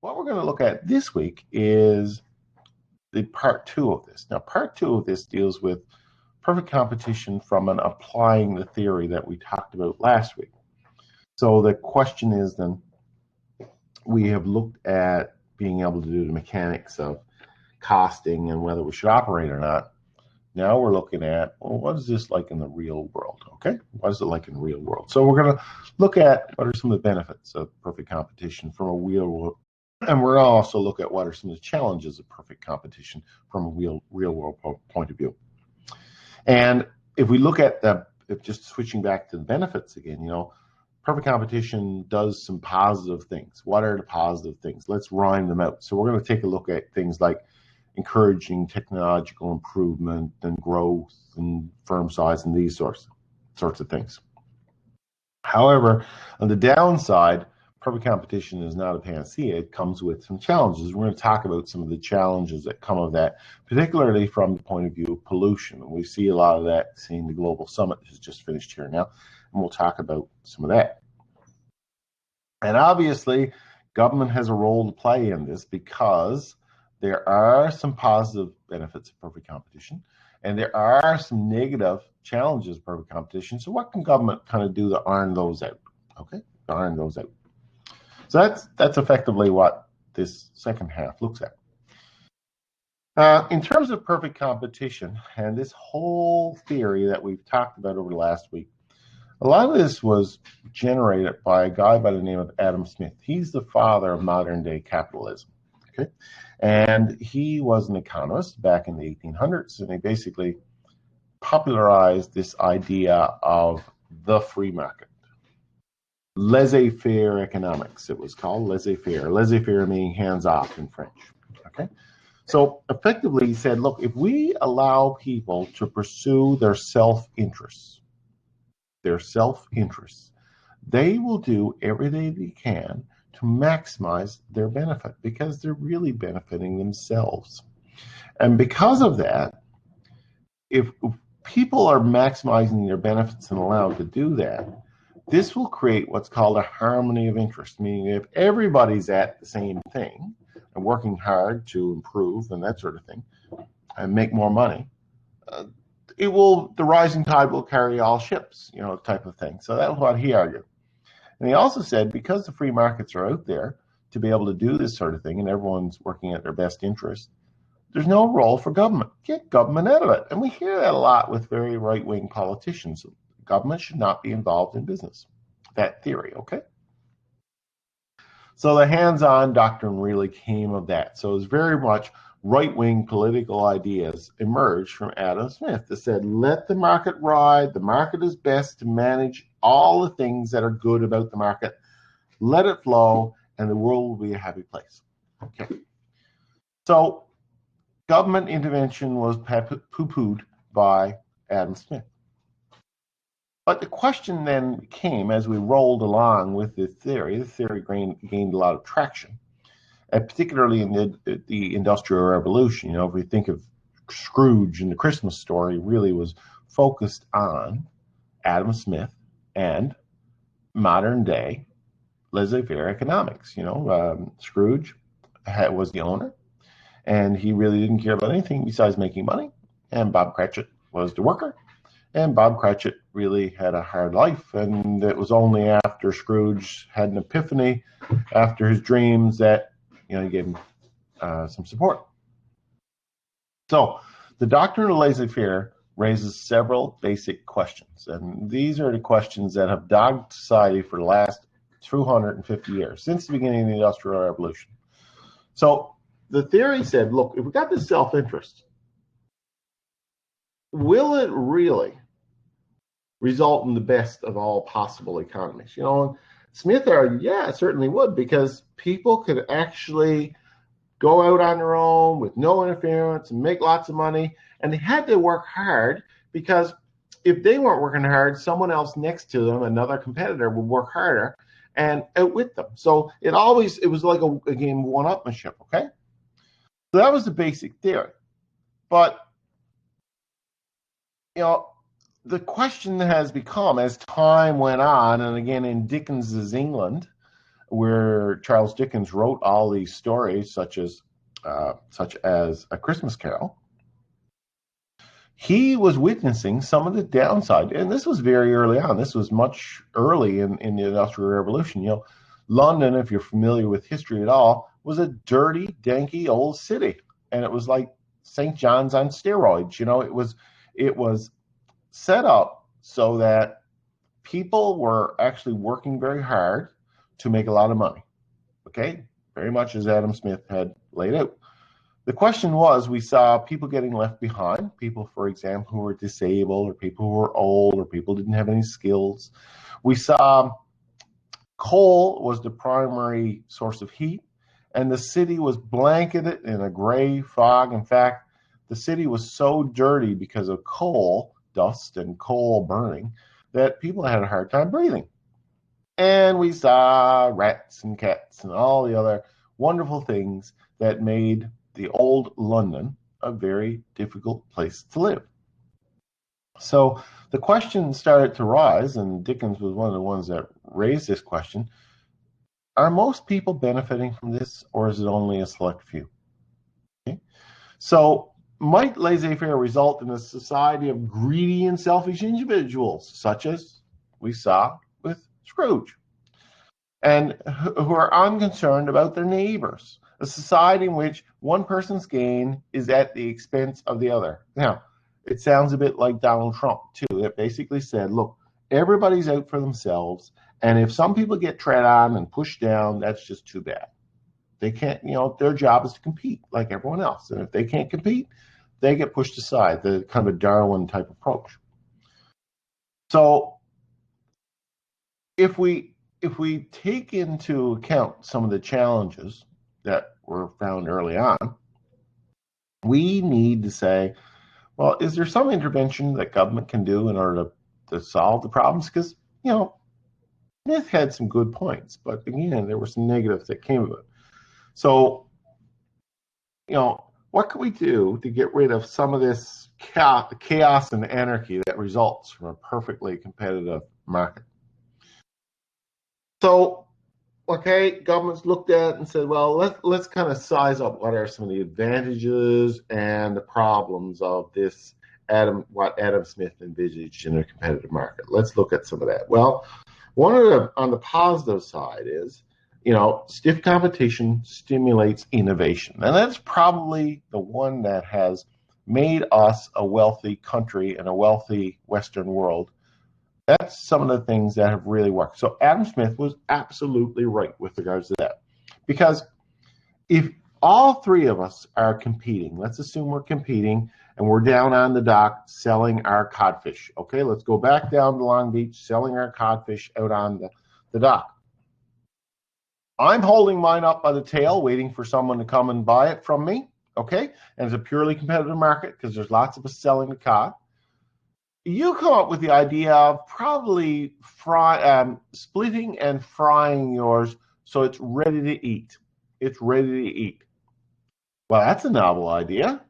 what we're going to look at this week is the part 2 of this. Now, part 2 of this deals with perfect competition from an applying the theory that we talked about last week. So the question is then, we have looked at being able to do the mechanics of costing and whether we should operate or not. Now we're looking at, well, what is this like in the real world, okay? What is it like in the real world? So we're going to look at what are some of the benefits of perfect competition from a real world, and we're going to also look at what are some of the challenges of perfect competition from a real world point of view. And if we look at just switching back to the benefits again, perfect competition does some positive things. What are the positive things? Let's rhyme them out. So we're going to take a look at things like encouraging technological improvement and growth and firm size and these sorts of things. However, on the downside, perfect competition is not a panacea. It comes with some challenges. We're going to talk about some of the challenges that come of that, particularly from the point of view of pollution. And we see a lot of that, seeing the Global Summit has just finished here now, and we'll talk about some of that. And obviously, government has a role to play in this because there are some positive benefits of perfect competition, and there are some negative challenges of perfect competition. So what can government kind of do to iron those out? Okay, to iron those out. So that's effectively what this second half looks at. In terms of perfect competition and this whole theory that we've talked about over the last week, a lot of this was generated by a guy by the name of Adam Smith. He's the father of modern day capitalism. Okay, and he was an economist back in the 1800s, and he basically popularized this idea of the free market. Laissez-faire economics, it was called, laissez-faire. Laissez-faire meaning hands-off in French. Okay, so effectively he said, look, if we allow people to pursue their self-interests, they will do everything they can to maximize their benefit because they're really benefiting themselves. And because of that, if people are maximizing their benefits and allowed to do that, this will create what's called a harmony of interest, meaning if everybody's at the same thing and working hard to improve and that sort of thing and make more money, the rising tide will carry all ships, type of thing. So that's what he argued. And he also said, because the free markets are out there to be able to do this sort of thing and everyone's working at their best interest, there's no role for government. Get government out of it. And we hear that a lot with very right-wing politicians. Government should not be involved in business. That theory, okay? So the hands-on doctrine really came of that. So it was very much right-wing political ideas emerged from Adam Smith that said, let the market ride. The market is best to manage all the things that are good about the market. Let it flow, and the world will be a happy place. Okay. So government intervention was poo-pooed by Adam Smith. But the question then came as we rolled along with this theory. The theory gained a lot of traction, particularly in the Industrial Revolution. If we think of Scrooge and the Christmas Story, really was focused on Adam Smith and modern day laissez-faire economics. Scrooge was the owner, and he really didn't care about anything besides making money. And Bob Cratchit was the worker, and Bob Cratchit really had a hard life. And it was only after Scrooge had an epiphany, after his dreams, that he gave him some support. So the doctrine of laissez-faire raises several basic questions, and these are the questions that have dogged society for the last 250 years, since the beginning of the Industrial Revolution. So the theory said, look, if we got this self-interest, will it really result in the best of all possible economies? Smith argued, yeah, it certainly would, because people could actually go out on their own with no interference and make lots of money, and they had to work hard, because if they weren't working hard, someone else next to them, another competitor, would work harder and outwit them. So it was like a game of one-upmanship, okay? So that was the basic theory. But, the question has become, as time went on, and again in Dickens's England, where Charles Dickens wrote all these stories, such as A Christmas Carol, he was witnessing some of the downside. And this was very early on. This was much early in the Industrial Revolution. London, if you're familiar with history at all, was a dirty, danky old city. And it was like St. John's on steroids. It was set up so that people were actually working very hard to make a lot of money. Okay? Very much as Adam Smith had laid out. The question was, we saw people getting left behind, people, for example, who were disabled, or people who were old, or people who didn't have any skills. We saw coal was the primary source of heat, and the city was blanketed in a gray fog. In fact, the city was so dirty because of coal dust and coal burning that people had a hard time breathing. And we saw rats and cats and all the other wonderful things that made the old London a very difficult place to live. So the question started to rise, and Dickens was one of the ones that raised this question. Are most people benefiting from this, or is it only a select few? Okay. So might laissez-faire result in a society of greedy and selfish individuals, such as we saw with Scrooge, and who are unconcerned about their neighbors? A society in which one person's gain is at the expense of the other. Now, it sounds a bit like Donald Trump, too. It basically said, look, everybody's out for themselves, and if some people get tread on and pushed down, that's just too bad. They can't, their job is to compete like everyone else. And if they can't compete, they get pushed aside, the kind of a Darwin type approach. So if we take into account some of the challenges that were found early on, we need to say, well, is there some intervention that government can do in order to solve the problems? Because, Smith had some good points, but again, there were some negatives that came of it. So, what can we do to get rid of some of this chaos and anarchy that results from a perfectly competitive market? So, governments looked at it and said, well, let's kind of size up what are some of the advantages and the problems of this what Adam Smith envisaged in a competitive market. Let's look at some of that. Well, on the positive side is, stiff competition stimulates innovation. And that's probably the one that has made us a wealthy country and a wealthy Western world. That's some of the things that have really worked. So Adam Smith was absolutely right with regards to that. Because if all three of us are competing, let's assume we're competing and we're down on the dock selling our codfish. Okay, let's go back down to Long Beach, selling our codfish out on the dock. I'm holding mine up by the tail, waiting for someone to come and buy it from me. Okay, and it's a purely competitive market because there's lots of us selling the cod. You come up with the idea of probably splitting and frying yours so it's ready to eat. It's ready to eat. Well, that's a novel idea.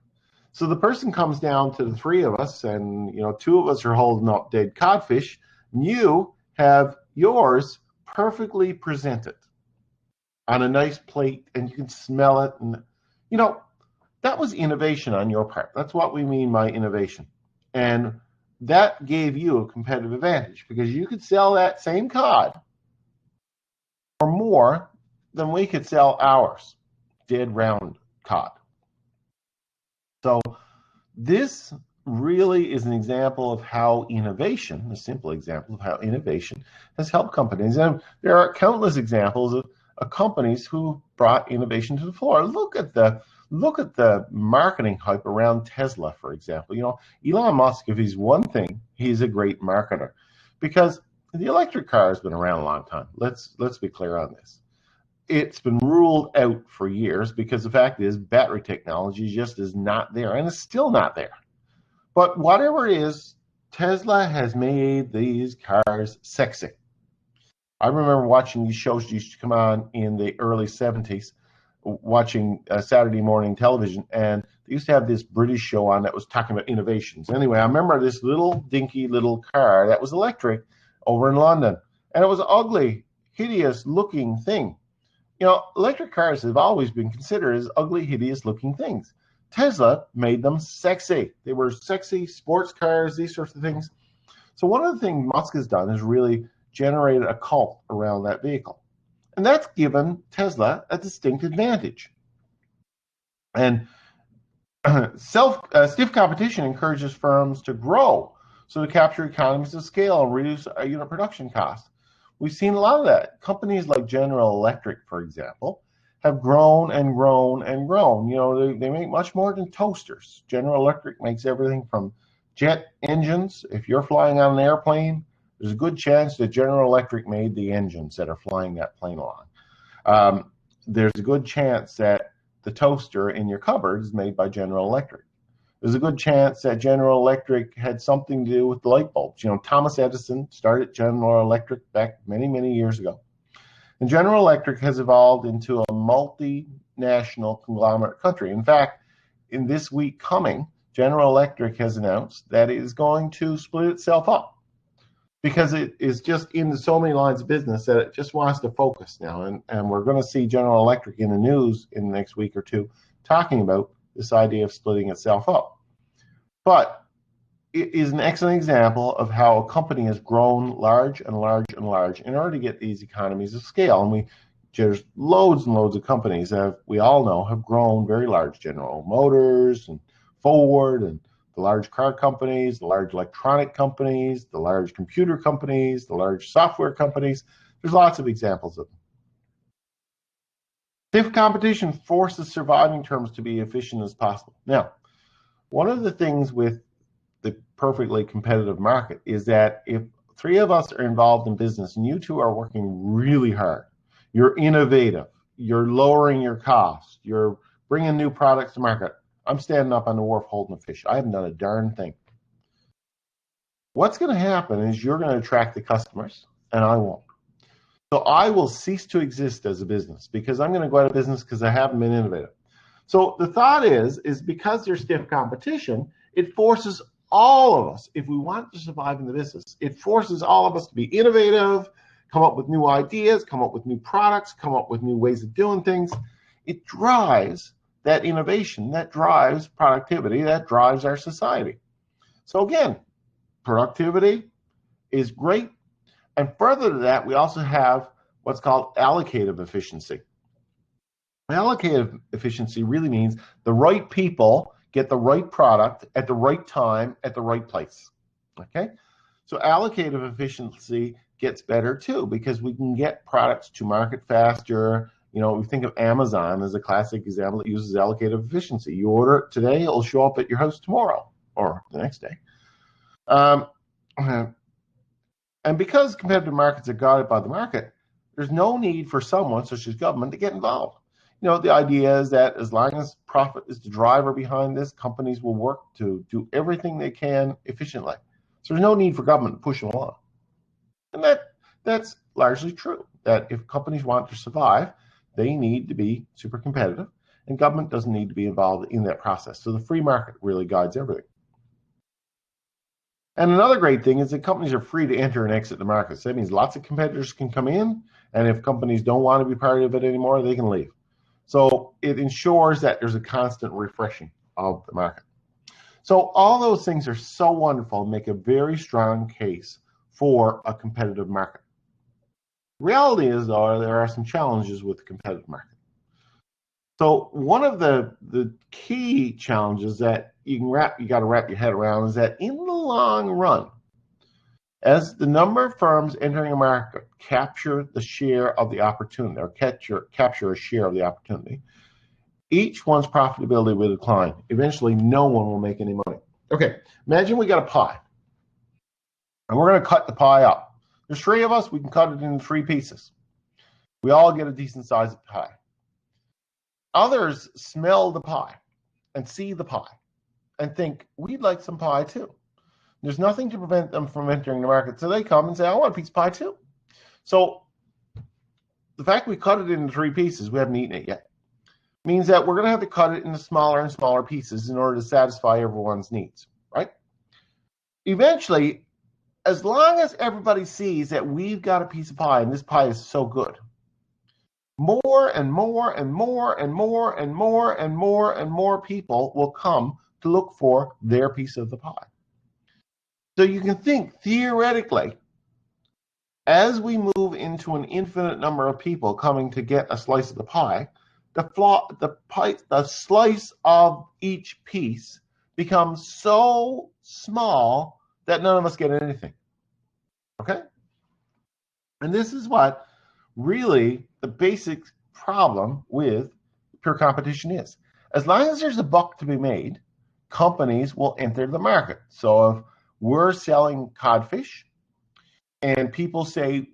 So the person comes down to the three of us, and two of us are holding up dead codfish, and you have yours perfectly presented on a nice plate, and you can smell it. And that was innovation on your part. That's what we mean by innovation. And that gave you a competitive advantage because you could sell that same cod for more than we could sell ours, dead round cod. So this really is an example of how innovation, a simple example of how innovation has helped companies. And there are countless examples of companies who brought innovation to the floor. Look at the marketing hype around Tesla, for example. Elon Musk, if he's one thing, he's a great marketer because the electric car has been around a long time. Let's be clear on this. It's been ruled out for years because the fact is battery technology just is not there, and it's still not there. But whatever it is, Tesla has made these cars sexy. I remember watching these shows used to come on in the early 70s, watching Saturday morning television, and they used to have this British show on that was talking about innovations. Anyway, I remember this little dinky little car that was electric over in London, and it was an ugly, hideous looking thing. You know, electric cars have always been considered as ugly, hideous looking things. Tesla made them sexy. They were sexy sports cars, these sorts of things. So one of the things Musk has done is really generated a cult around that vehicle. And that's given Tesla a distinct advantage. And stiff competition encourages firms to grow, so to capture economies of scale and reduce unit production costs. We've seen a lot of that. Companies like General Electric, for example, have grown and grown and grown. You know, they make much more than toasters. General Electric makes everything from jet engines. If you're flying on an airplane, there's a good chance that General Electric made the engines that are flying that plane along. There's a good chance that the toaster in your cupboard is made by General Electric. There's a good chance that General Electric had something to do with the light bulbs. You know, Thomas Edison started General Electric back many, many years ago. And General Electric has evolved into a multinational conglomerate country. In fact, in this week coming, General Electric has announced that it is going to split itself up because it is just into so many lines of business that it just wants to focus now. And we're going to see General Electric in the news in the next week or two talking about this idea of splitting itself up. But it is an excellent example of how a company has grown large and large and large in order to get these economies of scale. And there's loads and loads of companies that we all know have grown very large. General Motors and Ford and the large car companies, the large electronic companies, the large computer companies, the large software companies. There's lots of examples of them. Stiff competition forces surviving terms to be efficient as possible. Now, one of the things with the perfectly competitive market is that if three of us are involved in business and you two are working really hard, you're innovative, you're lowering your costs, you're bringing new products to market, I'm standing up on the wharf holding a fish. I haven't done a darn thing. What's going to happen is you're going to attract the customers and I won't. So I will cease to exist as a business because I'm going to go out of business because I haven't been innovative. So the thought is because there's stiff competition, it forces all of us, if we want to survive in the business, it forces all of us to be innovative, come up with new ideas, come up with new products, come up with new ways of doing things. It drives that innovation, that drives productivity, that drives our society. So again, productivity is great. And further to that, we also have what's called allocative efficiency. Allocative efficiency really means the right people get the right product at the right time at the right place. Okay? So allocative efficiency gets better too because we can get products to market faster. You know, we think of Amazon as a classic example that uses allocative efficiency. You order it today, it'll show up at your house tomorrow or the next day. And because competitive markets are guided by the market, there's no need for someone, such as government, to get involved. You know, the idea is that as long as profit is the driver behind this, companies will work to do everything they can efficiently. So there's no need for government to push them along. And that's largely true, that if companies want to survive, they need to be super competitive, and government doesn't need to be involved in that process. So the free market really guides everything. And another great thing is that companies are free to enter and exit the market. So that means lots of competitors can come in, and if companies don't want to be part of it anymore, they can leave. So it ensures that there's a constant refreshing of the market. So all those things are so wonderful and make a very strong case for a competitive market. The reality is, though, there are some challenges with the competitive market. So one of the key challenges that you got to wrap your head around is that in the long run, as the number of firms entering a market capture the share of the opportunity, or capture a share of the opportunity, each one's profitability will decline. Eventually, no one will make any money. Okay, imagine we got a pie, and we're going to cut the pie up. There's three of us, we can cut it into 3 pieces. We all get a decent sized pie. Others smell the pie and see the pie and think, we'd like some pie too. There's nothing to prevent them from entering the market. So they come and say, I want a piece of pie too. So the fact we cut it into 3 pieces, we haven't eaten it yet, means that we're going to have to cut it into smaller and smaller pieces in order to satisfy everyone's needs, right? Eventually, as long as everybody sees that we've got a piece of pie and this pie is so good, more and more and more and more and more and more and more people will come to look for their piece of the pie. So you can think theoretically, as we move into an infinite number of people coming to get a slice of the pie, the slice of each piece becomes so small that none of us get anything. Okay? And this is what really the basic problem with pure competition is. As long as there's a buck to be made, companies will enter the market. So if we're selling codfish and people see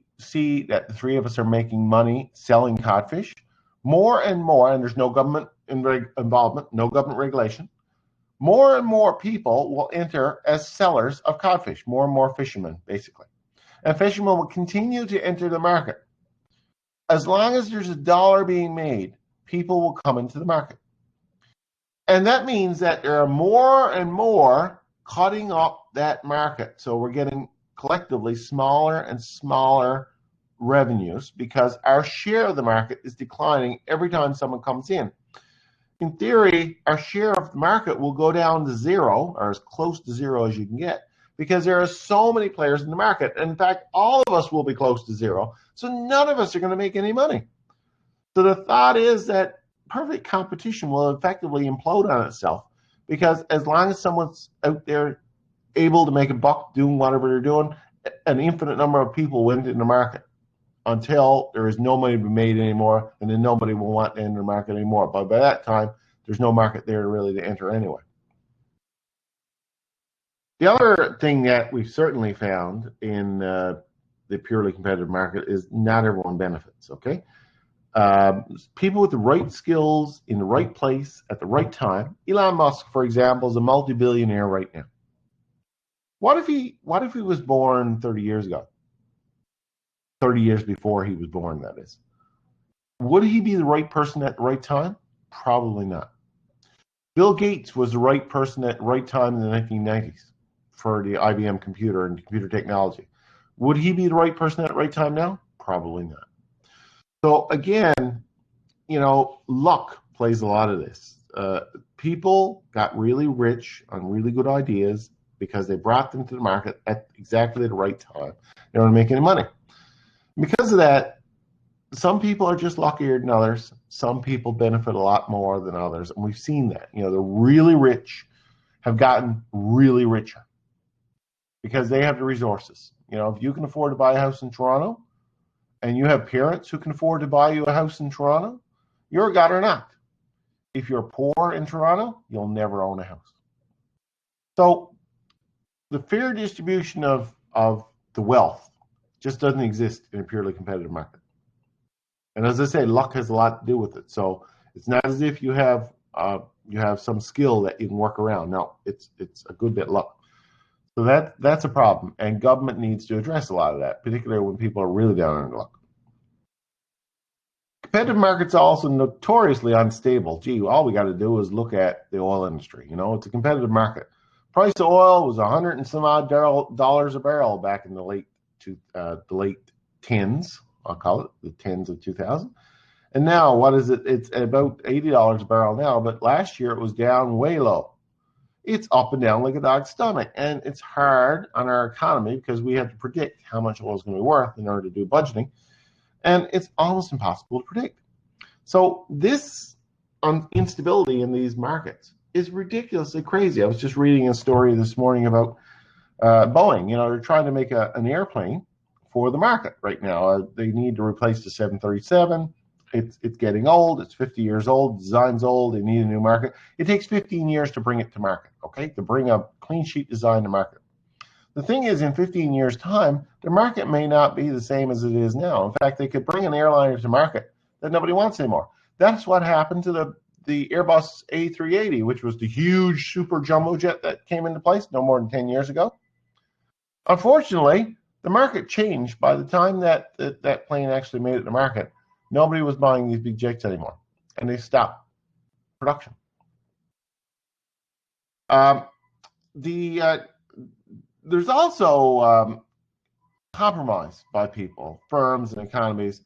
that the three of us are making money selling codfish, more and more, and there's no government involvement, no government regulation, more and more people will enter as sellers of codfish, more and more fishermen, basically. And fishermen will continue to enter the market. As long as there's a dollar being made, people will come into the market. And that means that there are more and more cutting up that market. So we're getting collectively smaller and smaller revenues because our share of the market is declining every time someone comes in. In theory, our share of the market will go down to zero, or as close to zero as you can get, because there are so many players in the market. And in fact, all of us will be close to zero, so none of us are going to make any money. So the thought is that perfect competition will effectively implode on itself, because as long as someone's out there able to make a buck doing whatever they're doing, an infinite number of people will enter the market until there is no money to be made anymore, and then nobody will want to enter the market anymore. But by that time, there's no market there really to enter anyway. The other thing that we've certainly found in the purely competitive market is not everyone benefits, okay? People with the right skills in the right place at the right time. Elon Musk, for example, is a multi-billionaire right now. What if he was born 30 years ago? 30 years before he was born, that is. Would he be the right person at the right time? Probably not. Bill Gates was the right person at the right time in the 1990s for the IBM computer and computer technology. Would he be the right person at the right time now? Probably not. So again, luck plays a lot of this. People got really rich on really good ideas because they brought them to the market at exactly the right time. They don't make any money. Because of that, some people are just luckier than others. Some people benefit a lot more than others. And we've seen that. The really rich have gotten really richer because they have the resources. If you can afford to buy a house in Toronto and you have parents who can afford to buy you a house in Toronto, you're a god or not. If you're poor in Toronto, you'll never own a house. So the fair distribution of the wealth just doesn't exist in a purely competitive market. And as I say, luck has a lot to do with it. So it's not as if you have some skill that you can work around. No, it's a good bit luck. So that's a problem, and government needs to address a lot of that, particularly when people are really down on luck. Competitive markets are also notoriously unstable. Gee, all we got to do is look at the oil industry. It's a competitive market. Price of oil was $100 and some odd dollars a barrel back in the late tens. I'll call it the tens of 2000. And now, what is it? It's about $80 a barrel now, but last year it was down way low. It's up and down like a dog's stomach, and it's hard on our economy because we have to predict how much oil is going to be worth in order to do budgeting, and it's almost impossible to predict. So this instability in these markets is ridiculously crazy. I was just reading a story this morning about Boeing. They're trying to make an airplane for the market right now. They need to replace the 737. It's getting old. It's 50 years old. Design's old. They need a new market. It takes 15 years to bring it to market, okay, to bring a clean sheet design to market. The thing is, in 15 years' time, the market may not be the same as it is now. In fact, they could bring an airliner to market that nobody wants anymore. That's what happened to the Airbus A380, which was the huge super jumbo jet that came into place no more than 10 years ago. Unfortunately, the market changed by the time that plane actually made it to market. Nobody was buying these big jets anymore, and they stopped production. There's also compromise by people, firms, and economies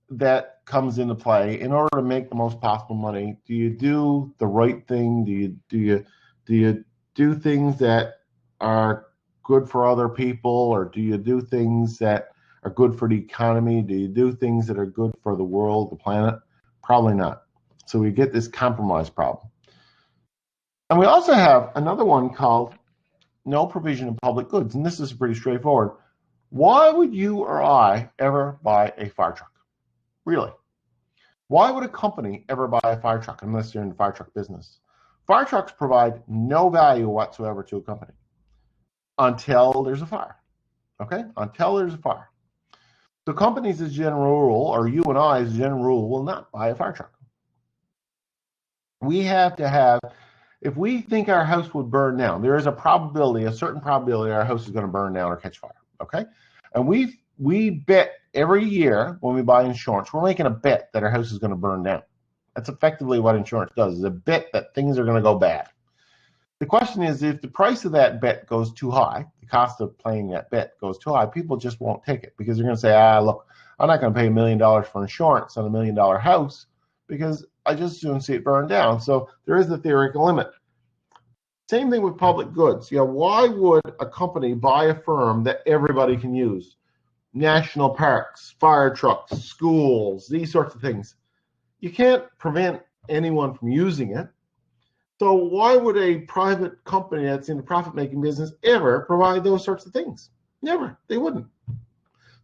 that comes into play in order to make the most possible money. Do you do the right thing? Do you do things that are good for other people, or do you do things that are good for the economy? Do you do things that are good for the world, the planet? Probably not. So we get this compromise problem. And we also have another one called no provision of public goods, and this is pretty straightforward. Why would you or I ever buy a fire truck? Really? Why would a company ever buy a fire truck unless you're in the fire truck business? Fire trucks provide no value whatsoever to a company until there's a fire, okay? Until there's a fire. So companies as a general rule, or you and I as a general rule, will not buy a fire truck. We have to have, if we think our house would burn down, there is a probability, a certain probability our house is going to burn down or catch fire, okay? And we bet every year when we buy insurance, we're making a bet that our house is going to burn down. That's effectively what insurance does, is a bet that things are going to go bad. The question is, if the price of that bet goes too high, the cost of playing that bet goes too high, people just won't take it because they're going to say, look, I'm not going to pay $1 million for insurance on $1 million house because I just soon see it burn down. So there is the theoretical limit. Same thing with public goods. Why would a company buy a firm that everybody can use? National parks, fire trucks, schools, these sorts of things. You can't prevent anyone from using it. So why would a private company that's in the profit-making business ever provide those sorts of things? Never. They wouldn't.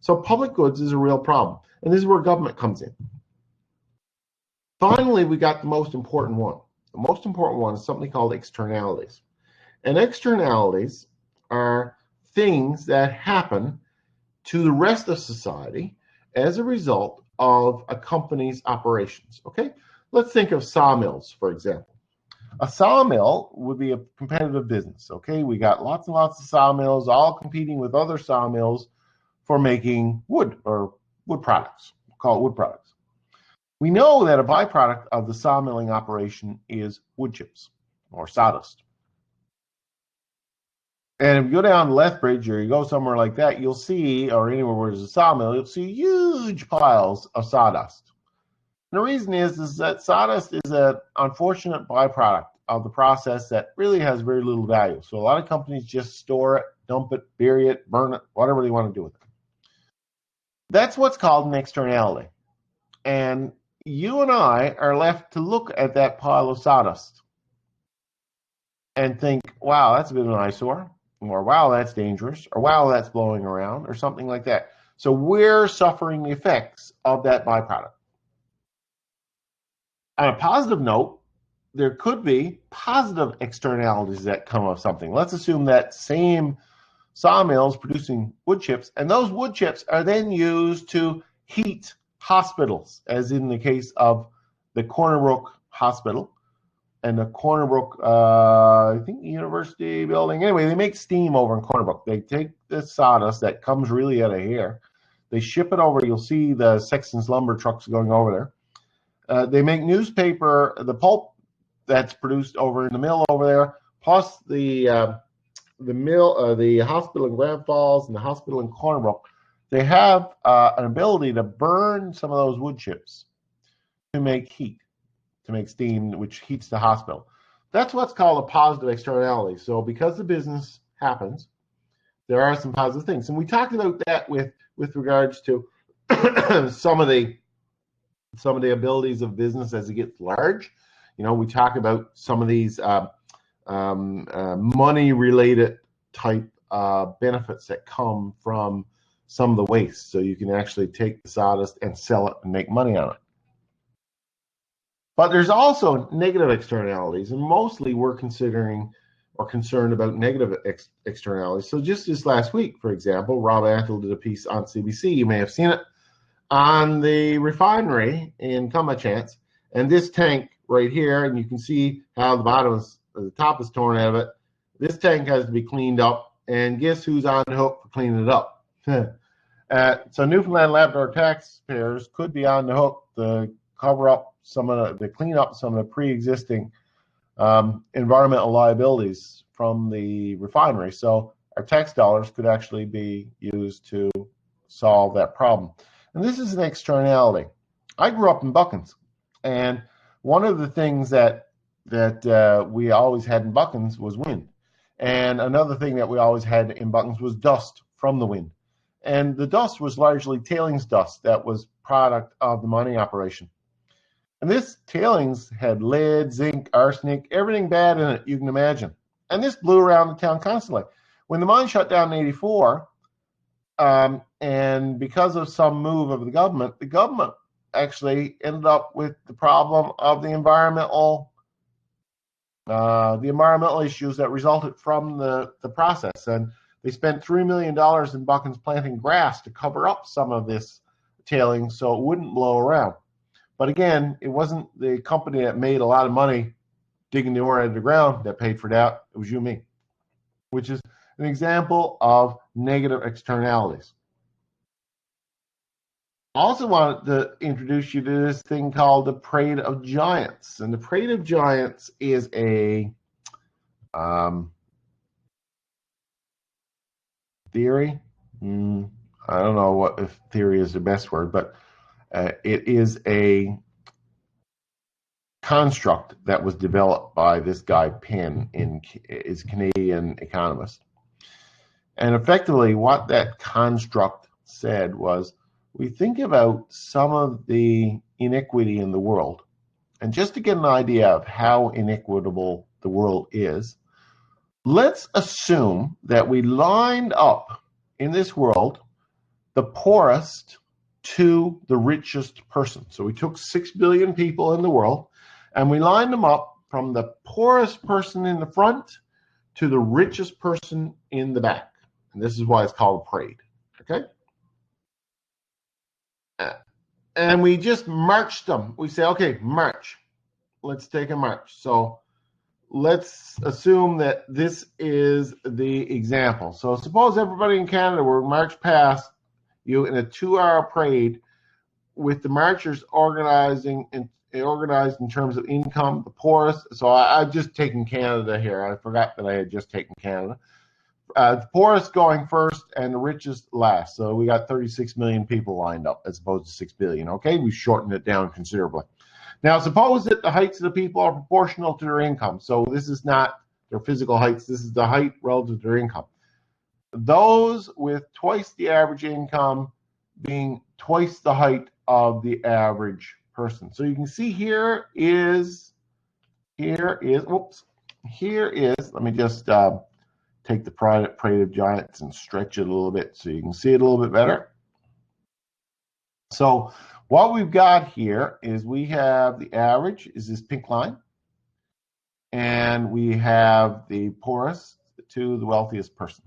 So public goods is a real problem. And this is where government comes in. Finally, we got the most important one. The most important one is something called externalities. And externalities are things that happen to the rest of society as a result of a company's operations. Okay? Let's think of sawmills, for example. A sawmill would be a competitive business. Okay? We got lots and lots of sawmills all competing with other sawmills for making wood or wood products. We'll call it wood products. We know that a byproduct of the sawmilling operation is wood chips or sawdust. And if you go down Lethbridge or you go somewhere like that, you'll see, or anywhere where there's a sawmill, you'll see huge piles of sawdust. And the reason is that sawdust is an unfortunate byproduct of the process that really has very little value. So a lot of companies just store it, dump it, bury it, burn it, whatever they want to do with it. That's what's called an externality. And you and I are left to look at that pile of sawdust and think, wow, that's a bit of an eyesore, or wow, that's dangerous, or wow, that's blowing around, or something like that. So we're suffering the effects of that byproduct. On a positive note, there could be positive externalities that come of something. Let's assume that same sawmills producing wood chips, and those wood chips are then used to heat hospitals, as in the case of the Corner Brook Hospital and the Corner Brook, I think, university building. Anyway, they make steam over in Corner Brook. They take the sawdust that comes really out of here. They ship it over. You'll see the Sexton's lumber trucks going over there. They make newspaper, the pulp that's produced over in the mill over there, plus the mill, the hospital in Grand Falls and the hospital in Corner Brook. They have an ability to burn some of those wood chips to make heat, to make steam, which heats the hospital. That's what's called a positive externality. So because the business happens, there are some positive things. And we talked about that with regards to some of the abilities of business as it gets large. We talk about some of these money-related type benefits that come from some of the waste. So you can actually take the sawdust and sell it and make money on it. But there's also negative externalities, and mostly we're considering or concerned about negative externalities. So just this last week, for example, Rob Antle did a piece on CBC. You may have seen it on the refinery in Competiton, and this tank right here, and you can see how the top is torn out of it. This tank has to be cleaned up, and guess who's on the hook for cleaning it up? So Newfoundland Labrador taxpayers could be on the hook to cover up clean up some of the pre-existing environmental liabilities from the refinery. So our tax dollars could actually be used to solve that problem. And this is an externality. I grew up in Buckins, and one of the things that we always had in Buckins was wind. And another thing that we always had in Buckins was dust from the wind. And the dust was largely tailings dust that was product of the mining operation. And this tailings had lead, zinc, arsenic, everything bad in it you can imagine. And this blew around the town constantly. When the mine shut down in '84, and because of some move of the government actually ended up with the problem of the environmental issues that resulted from the process. And they spent $3 million in Buckins planting grass to cover up some of this tailings so it wouldn't blow around. But again, it wasn't the company that made a lot of money digging the ore out of the ground that paid for that. It was you and me, which is an example of negative externalities. I also wanted to introduce you to this thing called the Parade of Giants. And the Parade of Giants is a theory. I don't know if theory is the best word, but it is a construct that was developed by this guy Penn, is a Canadian economist. And effectively what that construct said was, we think about some of the inequity in the world, and just to get an idea of how inequitable the world is, let's assume that we lined up in this world the poorest to the richest person. So we took 6 billion people in the world and we lined them up from the poorest person in the front to the richest person in the back. And this is why it's called a parade. Okay? And we just marched them. We say, okay, march. Let's take a march. So let's assume that this is the example. So suppose everybody in Canada were marched past you in a 2-hour parade with the marchers organized in terms of income, the poorest. So I've just taken Canada here. I forgot that I had just taken Canada. The poorest going first and the richest last. So we got 36 million people lined up as opposed to 6 billion. Okay, we shortened it down considerably. Now, suppose that the heights of the people are proportional to their income. So this is not their physical heights. This is the height relative to their income. Those with twice the average income being twice the height of the average person. So you can see here is, let me just take the Parade of Giants and stretch it a little bit so you can see it a little bit better. So what we've got here is we have the average is this pink line, and we have the poorest to the wealthiest person.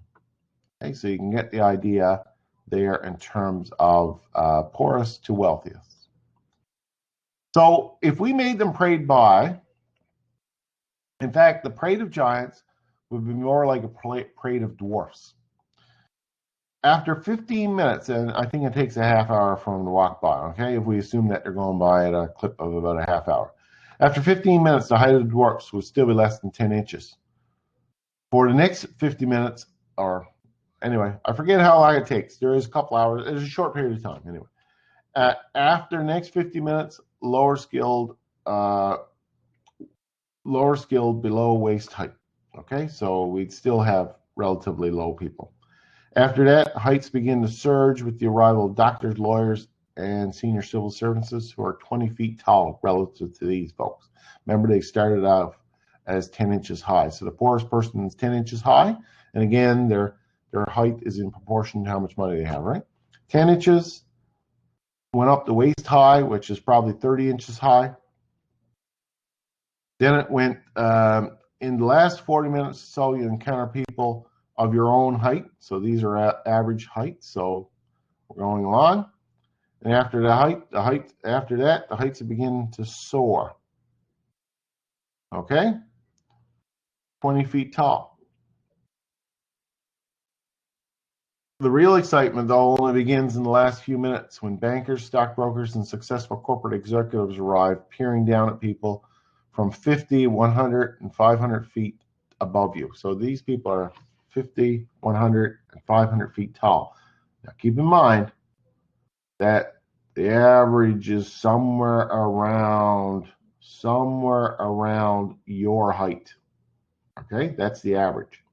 Okay, so you can get the idea there in terms of poorest to wealthiest. So if we made them parade by, in fact, the Parade of Giants would be more like a parade of dwarfs. After 15 minutes, and I think it takes a half hour for them to walk by, okay, if we assume that they're going by at a clip of about a half hour. After 15 minutes, the height of the dwarfs would still be less than 10 inches. For the next 50 minutes, or anyway, I forget how long it takes. There is a couple hours. It's a short period of time, anyway. After the next 50 minutes, lower skilled below waist height. Okay, so we'd still have relatively low people. After that, heights begin to surge with the arrival of doctors, lawyers, and senior civil servants who are 20 feet tall relative to these folks. Remember, they started out as 10 inches high. So the poorest person is 10 inches high. And again, their height is in proportion to how much money they have, right? 10 inches went up to waist high, which is probably 30 inches high. Then it went, in the last 40 minutes or so, you encounter people of your own height. So these are average heights. So we're going along. And after the heights begin to soar. Okay? 20 feet tall. The real excitement, though, only begins in the last few minutes when bankers, stockbrokers, and successful corporate executives arrive, peering down at people from 50, 100, and 500 feet above you. So these people are 50, 100, and 500 feet tall. Now keep in mind that The average is somewhere around your height. Okay, that's the average.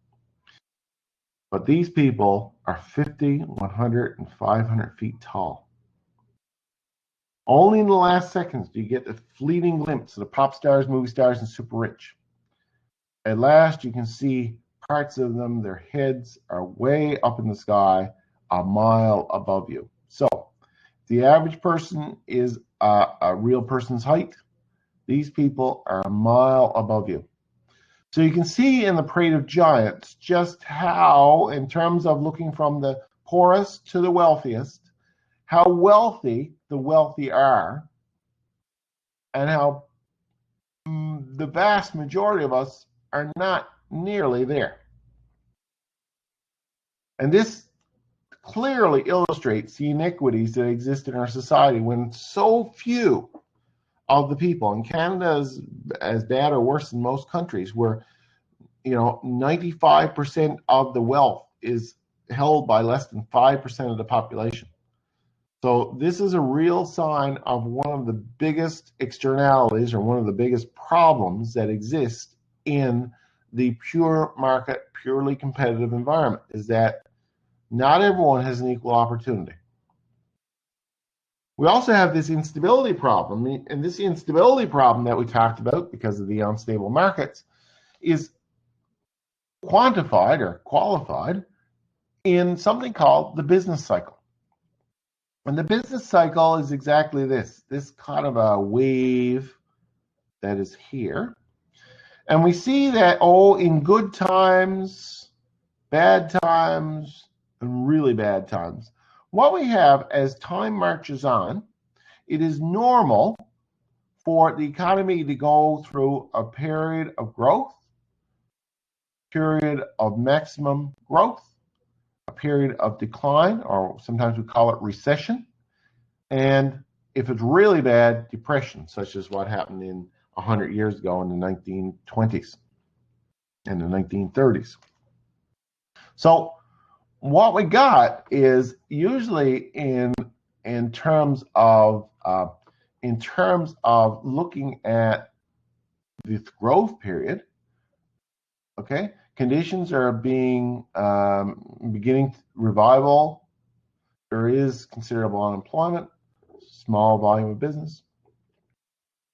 But these people are 50, 100, and 500 feet tall. Only in the last seconds do you get the fleeting glimpse of the pop stars, movie stars, and super rich. At last, you can see parts of them. Their heads are way up in the sky, a mile above you. So, the average person is a real person's height. These people are a mile above you. So you can see in the Parade of Giants just how, in terms of looking from the poorest to the wealthiest, how wealthy the wealthy are, and how the vast majority of us are not nearly there. And this clearly illustrates the inequities that exist in our society when so few of the people, and Canada is as bad or worse than most countries, where 95% of the wealth is held by less than 5% of the population. So this is a real sign of one of the biggest externalities, or one of the biggest problems that exist in the pure market, purely competitive environment, is that not everyone has an equal opportunity. We also have this instability problem, and this instability problem that we talked about because of the unstable markets is quantified or qualified in something called the business cycle. And the business cycle is exactly this kind of a wave that is here. And we see that, in good times, bad times, and really bad times, what we have as time marches on, it is normal for the economy to go through a period of growth, period of maximum growth, a period of decline, or sometimes we call it recession, and if it's really bad, depression, such as what happened 100 years ago in the 1920s and the 1930s. So what we got is usually in terms of looking at this growth period, okay, conditions are beginning revival. There is considerable unemployment, small volume of business,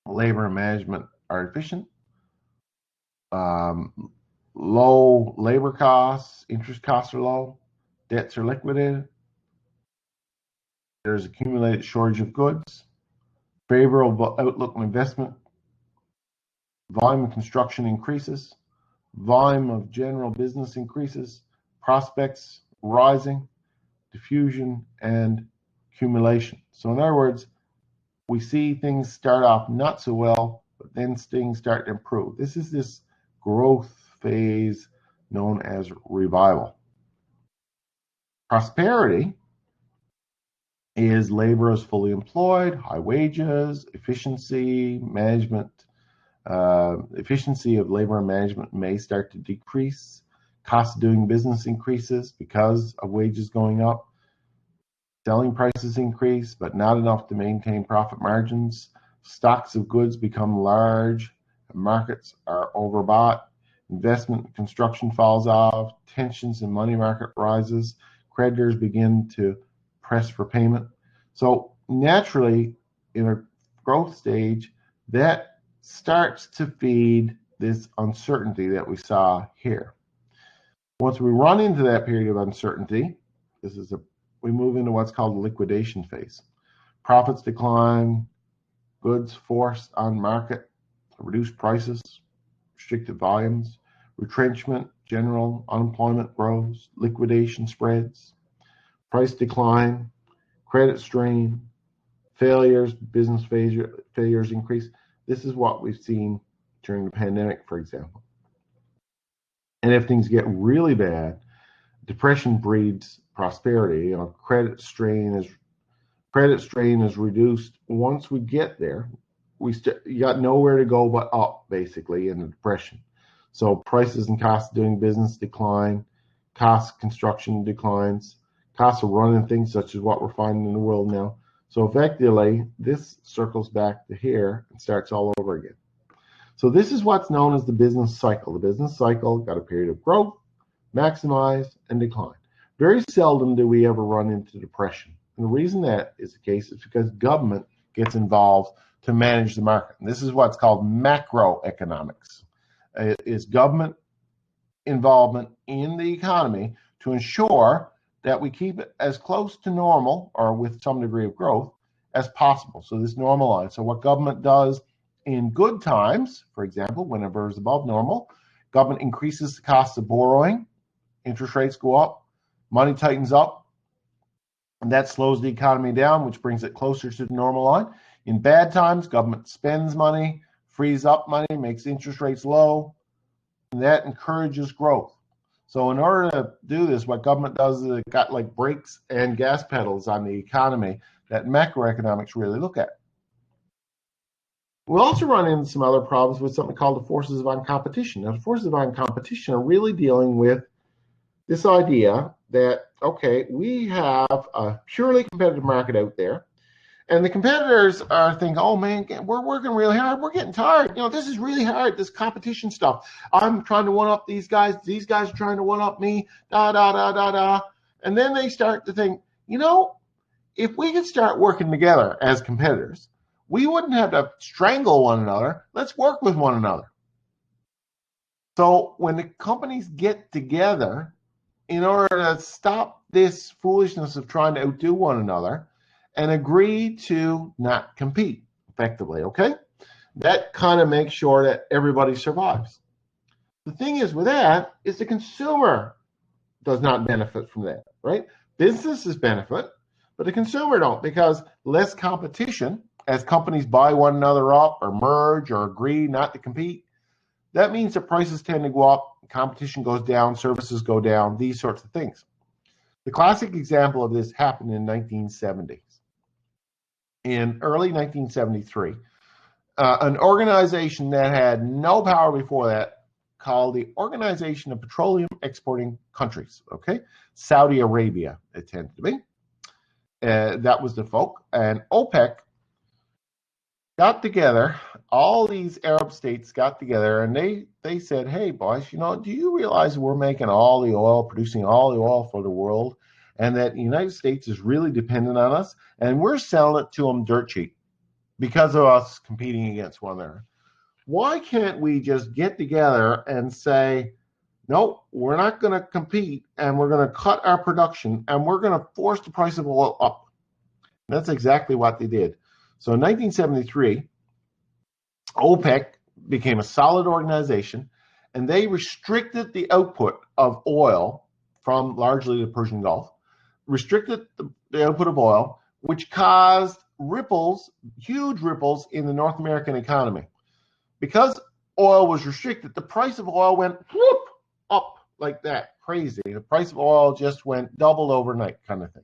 labor and management are efficient, low labor costs, interest costs are low, debts are liquidated, there's accumulated shortage of goods, favorable outlook on investment, volume of construction increases, volume of general business increases, prospects rising, diffusion, and accumulation. So in other words, we see things start off not so well, but then things start to improve. This is this growth phase known as revival. Prosperity is labor is fully employed, high wages, efficiency, management. Efficiency of labor and management may start to decrease. Cost of doing business increases because of wages going up. Selling prices increase, but not enough to maintain profit margins. Stocks of goods become large. Markets are overbought. Investment in construction falls off. Tensions in money market rises. Creditors begin to press for payment. So naturally, in a growth stage, that starts to feed this uncertainty that we saw here. Once we run into that period of uncertainty, we move into what's called the liquidation phase. Profits decline, goods forced on market, reduced prices, restricted volumes, retrenchment, general unemployment grows, liquidation spreads, price decline, credit strain, failures, business failures increase. This is what we've seen during the pandemic, for example. And if things get really bad, depression breeds prosperity. Credit strain is reduced. Once we get there, you got nowhere to go but up, basically, in the depression. So prices and costs of doing business decline, cost of construction declines, costs of running things, such as what we're finding in the world now. So effectively, this circles back to here and starts all over again. So this is what's known as the business cycle. The business cycle got a period of growth, maximize, and decline. Very seldom do we ever run into depression. And the reason that is the case is because government gets involved to manage the market. And this is what's called macroeconomics. It is government involvement in the economy to ensure that we keep it as close to normal or with some degree of growth as possible. So this normalizes. So what government does in good times, for example, whenever it's above normal, government increases the cost of borrowing, interest rates go up, money tightens up, and that slows the economy down, which brings it closer to the normal line. In bad times, government spends money, frees up money, makes interest rates low, and that encourages growth. So in order to do this, what government does is it got like brakes and gas pedals on the economy that macroeconomics really look at. We'll also run into some other problems with something called the forces of competition. Now, the forces of competition are really dealing with this idea that, okay, we have a purely competitive market out there, and the competitors are thinking, oh man, we're working really hard. We're getting tired. You know, this is really hard, this competition stuff. I'm trying to one up these guys. These guys are trying to one up me, da, da, da, da, da. And then they start to think, you know, if we could start working together as competitors, we wouldn't have to strangle one another. Let's work with one another. So when the companies get together, in order to stop this foolishness of trying to outdo one another, and agree to not compete effectively, okay? That kind of makes sure that everybody survives. The thing is with that is the consumer does not benefit from that, right? Businesses benefit, but the consumer don't, because less competition as companies buy one another up or merge or agree not to compete, that means that prices tend to go up, competition goes down, services go down, these sorts of things. The classic example of this happened in 1970. In early 1973, an organization that had no power before that, called the Organization of Petroleum Exporting Countries, okay? Saudi Arabia, it tended to be. That was the folk. And OPEC got together, all these Arab states got together, and they said, hey, boys, you know, do you realize we're making all the oil, producing all the oil for the world, and that the United States is really dependent on us, and we're selling it to them dirt cheap because of us competing against one another. Why can't we just get together and say, no, we're not going to compete, and we're going to cut our production, and we're going to force the price of oil up? And that's exactly what they did. So in 1973, OPEC became a solid organization, and they restricted the output of oil from largely the Persian Gulf, restricted the output of oil, which caused ripples, huge ripples in the North American economy. Because oil was restricted, the price of oil went whoop up like that, crazy. The price of oil just went doubled overnight kind of thing.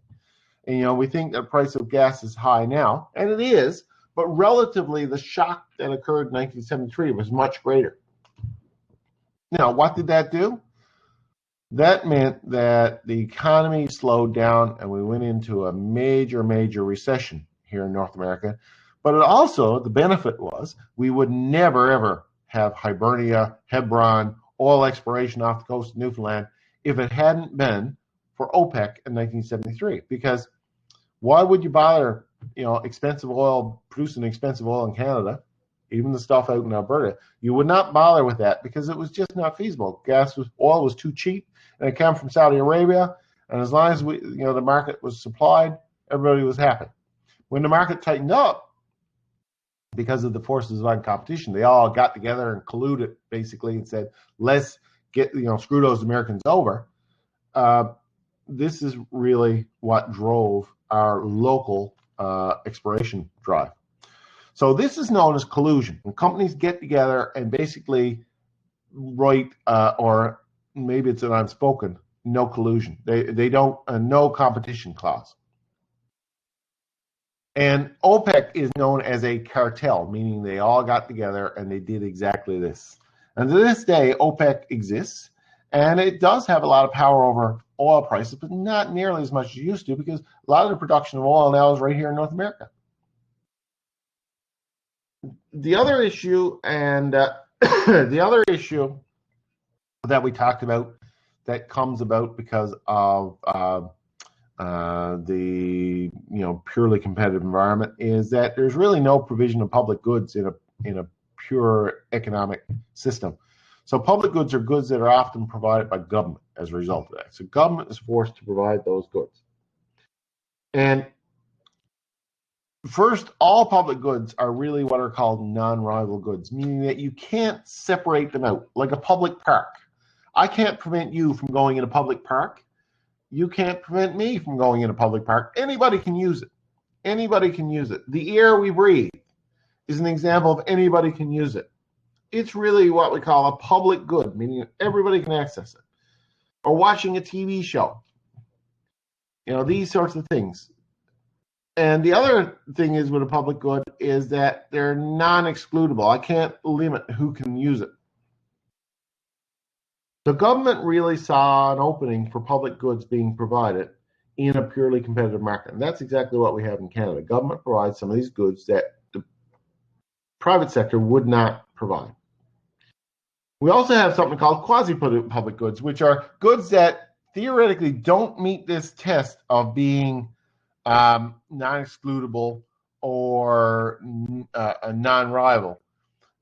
And, you know, we think the price of gas is high now, and it is, but relatively the shock that occurred in 1973 was much greater. Now, what did that do? That meant that the economy slowed down and we went into a major, major recession here in North America. But it also, the benefit was, we would never, ever have Hibernia, Hebron, oil exploration off the coast of Newfoundland if it hadn't been for OPEC in 1973. Because why would you bother, you know, expensive oil, producing expensive oil in Canada, even the stuff out in Alberta? You would not bother with that because it was just not feasible. Oil was too cheap, and it came from Saudi Arabia. And as long as the market was supplied, everybody was happy. When the market tightened up, because of the forces of competition, they all got together and colluded basically and said, let's screw those Americans over. This is really what drove our local exploration drive. So this is known as collusion. When companies get together and basically write, or maybe it's an unspoken, no collusion. They don't, no competition clause. And OPEC is known as a cartel, meaning they all got together and they did exactly this. And to this day, OPEC exists, and it does have a lot of power over oil prices, but not nearly as much as it used to, because a lot of the production of oil now is right here in North America. The other issue, and the other issue that we talked about that comes about because of the purely competitive environment, is that there's really no provision of public goods in a pure economic system. So public goods are goods that are often provided by government as a result of that. So government is forced to provide those goods. And first, all public goods are really what are called non-rival goods, meaning that you can't separate them out, like a public park. I can't prevent you from going in a public park. You can't prevent me from going in a public park. Anybody can use it. Anybody can use it. The air we breathe is an example of anybody can use it. It's really what we call a public good, meaning everybody can access it. Or watching a TV show. These sorts of things. And the other thing is with a public good is that they're non-excludable. I can't limit who can use it. The government really saw an opening for public goods being provided in a purely competitive market. And that's exactly what we have in Canada. Government provides some of these goods that the private sector would not provide. We also have something called quasi-public goods, which are goods that theoretically don't meet this test of being non-excludable or a non-rival.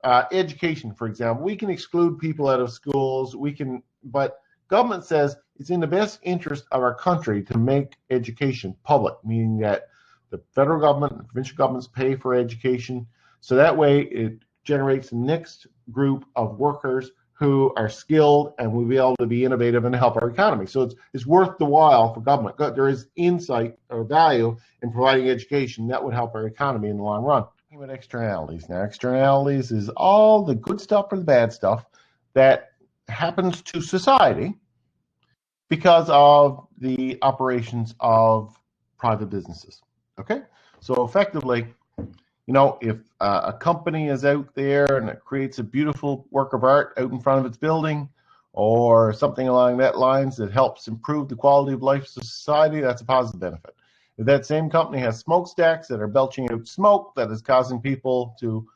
Education, for example, we can exclude people out of schools. But government says it's in the best interest of our country to make education public, meaning that the federal government and provincial governments pay for education. So that way it generates the next group of workers who are skilled and will be able to be innovative and help our economy. So it's worth the while for government. There is insight or value in providing education that would help our economy in the long run. With externalities. Now, externalities is all the good stuff or the bad stuff that happens to society because of the operations of private businesses. Okay? So effectively, if a company is out there and it creates a beautiful work of art out in front of its building or something along that lines that helps improve the quality of life of society, that's a positive benefit. If that same company has smokestacks that are belching out smoke that is causing people to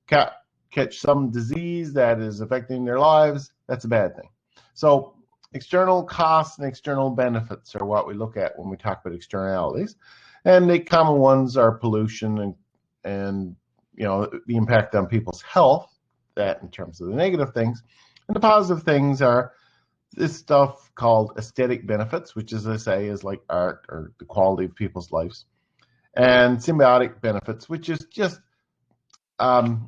catch some disease that is affecting their lives, that's a bad thing. So external costs and external benefits are what we look at when we talk about externalities. And the common ones are pollution and the impact on people's health, that in terms of the negative things. And the positive things are this stuff called aesthetic benefits, which, as I say, is like art or the quality of people's lives. And symbiotic benefits, which is just the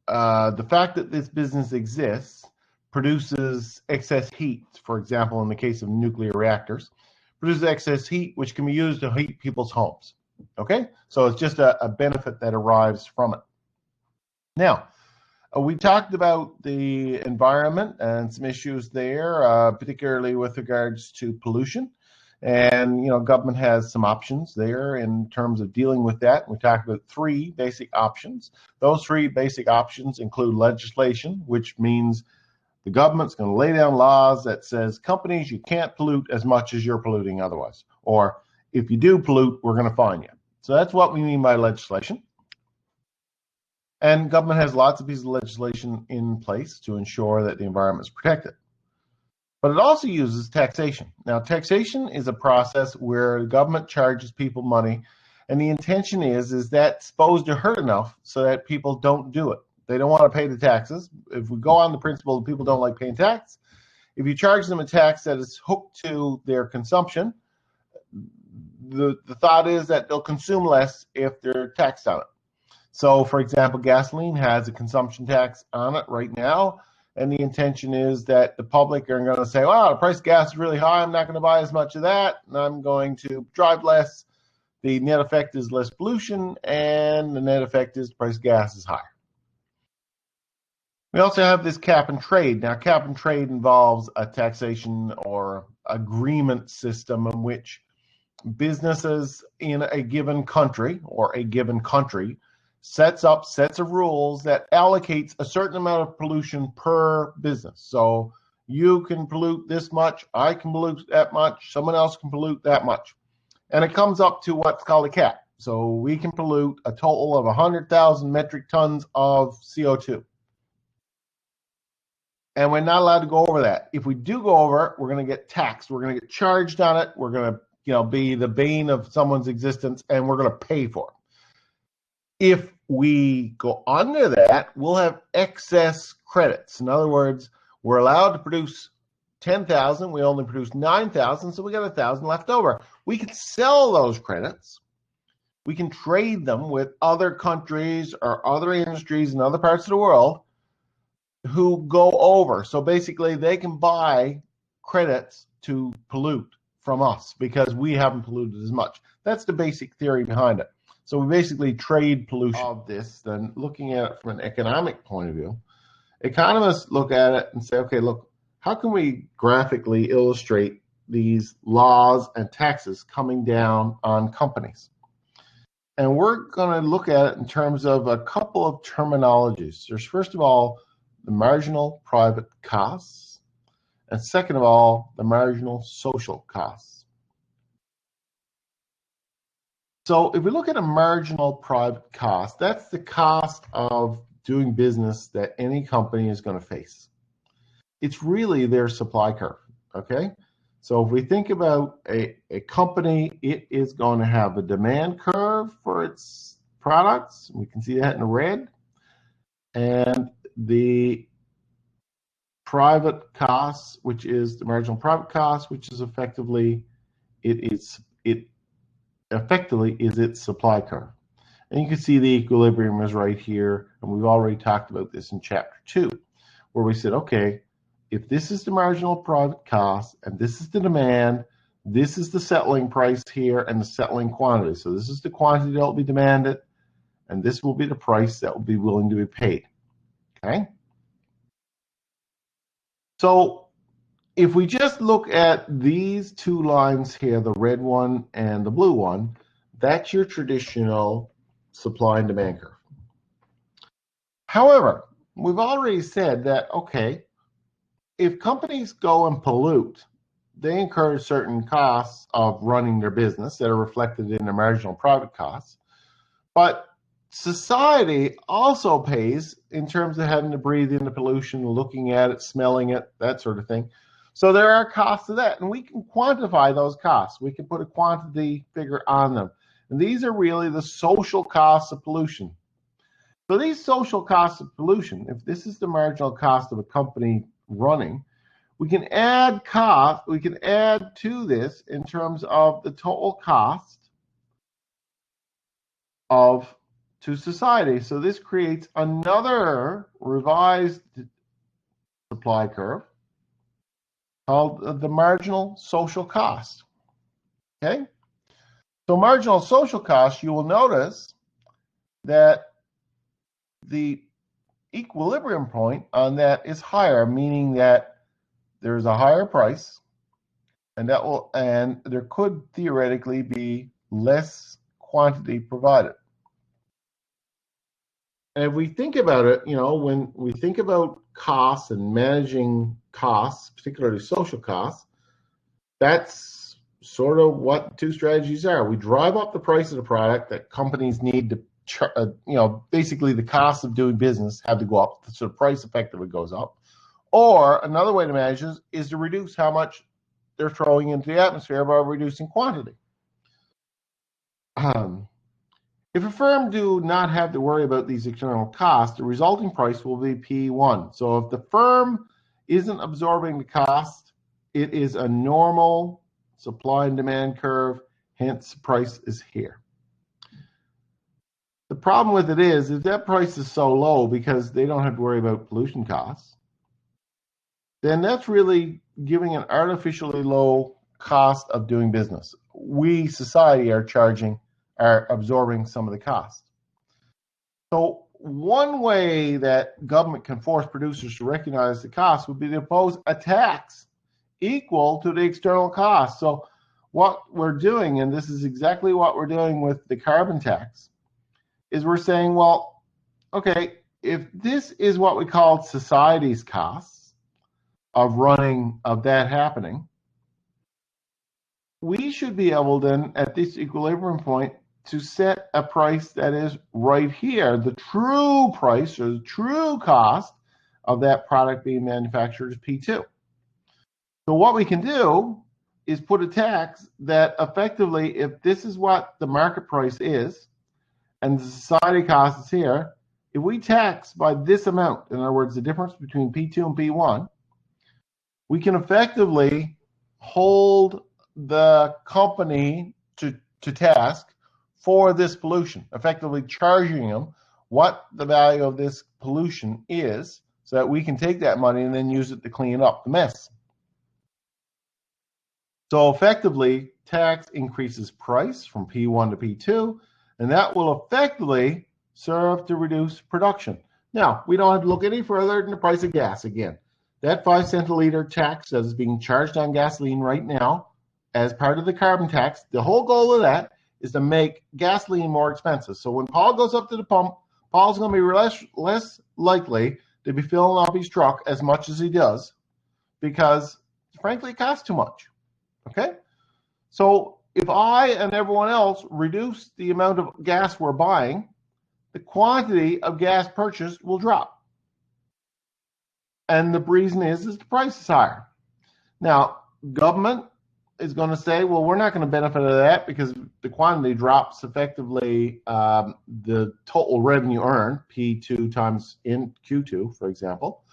fact that this business exists produces excess heat. For example, in the case of nuclear reactors, produces excess heat, which can be used to heat people's homes. Okay? So it's just a benefit that arrives from it. Now, we talked about the environment and some issues there, particularly with regards to pollution. And, government has some options there in terms of dealing with that. We talked about 3 basic options. Those 3 basic options include legislation, which means the government's going to lay down laws that says, companies, you can't pollute as much as you're polluting otherwise. Or if you do pollute, we're going to fine you. So that's what we mean by legislation. And government has lots of pieces of legislation in place to ensure that the environment is protected. But it also uses taxation. Now, taxation is a process where the government charges people money, and the intention is that it's supposed to hurt enough so that people don't do it. They don't want to pay the taxes. If we go on the principle that people don't like paying tax, if you charge them a tax that is hooked to their consumption, the thought is that they'll consume less if they're taxed on it. So, for example, gasoline has a consumption tax on it right now, and the intention is that the public are going to say, wow, the price of gas is really high, I'm not going to buy as much of that, and I'm going to drive less. The net effect is less pollution, and the net effect is the price of gas is higher. We also have this cap and trade. Now, cap and trade involves a taxation or agreement system in which businesses in a given country sets of rules that allocates a certain amount of pollution per business. So You can pollute this much, I can pollute that much, someone else can pollute that much. And it comes up to what's called a cap. So we can pollute a total of 100,000 metric tons of CO2. And we're not allowed to go over that. If we do go over it, we're going to get taxed. We're going to get charged on it. We're going to, be the bane of someone's existence, and we're going to pay for it. If we go under that, we'll have excess credits. In other words, we're allowed to produce 10,000. We only produce 9,000, so we got 1,000 left over. We can sell those credits. We can trade them with other countries or other industries in other parts of the world who go over. So basically, they can buy credits to pollute from us because we haven't polluted as much. That's the basic theory behind it. So we basically trade pollution of this. Then looking at it from an economic point of view, economists look at it and say, okay, look, how can we graphically illustrate these laws and taxes coming down on companies? And we're going to look at it in terms of a couple of terminologies. There's, first of all, the marginal private costs, and second of all, the marginal social costs. So if we look at a marginal private cost, that's the cost of doing business that any company is going to face. It's really their supply curve, okay? So if we think about a company, it is going to have a demand curve for its products. We can see that in red. And the private costs, which is the marginal private cost, which is effectively its supply curve. And you can see the equilibrium is right here, and we've already talked about this in chapter 2, where we said, okay, if this is the marginal private cost and this is the demand, this is the settling price here and the settling quantity. So this is the quantity that will be demanded, and this will be the price that will be willing to be paid. Okay? So if we just look at these two lines here, the red one and the blue one, that's your traditional supply and demand curve. However, we've already said that, okay, if companies go and pollute, they incur certain costs of running their business that are reflected in their marginal private costs. But society also pays in terms of having to breathe in the pollution, looking at it, smelling it, that sort of thing. So there are costs to that, and we can quantify those costs. We can put a quantity figure on them. And these are really the social costs of pollution. So these social costs of pollution, if this is the marginal cost of a company running, we can add to this in terms of the total cost to society. So this creates another revised supply curve called the marginal social cost. Okay? So marginal social cost, you will notice that the equilibrium point on that is higher, meaning that there's a higher price, and there could theoretically be less quantity provided. And if we think about it, when we think about costs and managing costs, particularly social costs, that's sort of what two strategies are. We drive up the price of the product that companies need to, basically the cost of doing business have to go up, so the price effectively goes up. Or another way to manage this is to reduce how much they're throwing into the atmosphere by reducing quantity. If a firm do not have to worry about these external costs, the resulting price will be P1. So if the firm isn't absorbing the cost, it is a normal supply and demand curve, hence price is here. The problem with it is, if that price is so low because they don't have to worry about pollution costs, then that's really giving an artificially low cost of doing business. We, society, are absorbing some of the cost. So one way that government can force producers to recognize the cost would be to impose a tax equal to the external cost. So what we're doing, and this is exactly what we're doing with the carbon tax, is we're saying, well, okay, if this is what we call society's costs, of that happening, we should be able then at this equilibrium point to set a price that is right here, the true price or the true cost of that product being manufactured is P2. So what we can do is put a tax that effectively, if this is what the market price is and the society cost is here, if we tax by this amount, in other words, the difference between P2 and P1, we can effectively hold the company to task for this pollution, effectively charging them what the value of this pollution is so that we can take that money and then use it to clean up the mess. So effectively, tax increases price from P1 to P2, and that will effectively serve to reduce production. Now, we don't have to look any further than the price of gas again. That 5 cent a liter tax that is being charged on gasoline right now as part of the carbon tax, the whole goal of that is to make gasoline more expensive. So when Paul goes up to the pump, Paul's going to be less likely to be filling up his truck as much as he does because, frankly, it costs too much. Okay? So if I and everyone else reduce the amount of gas we're buying, the quantity of gas purchased will drop. And the reason is the price is higher. Now, government is going to say, well, we're not going to benefit of that because the quantity drops effectively. The total revenue earned, P2 times in Q2, for example,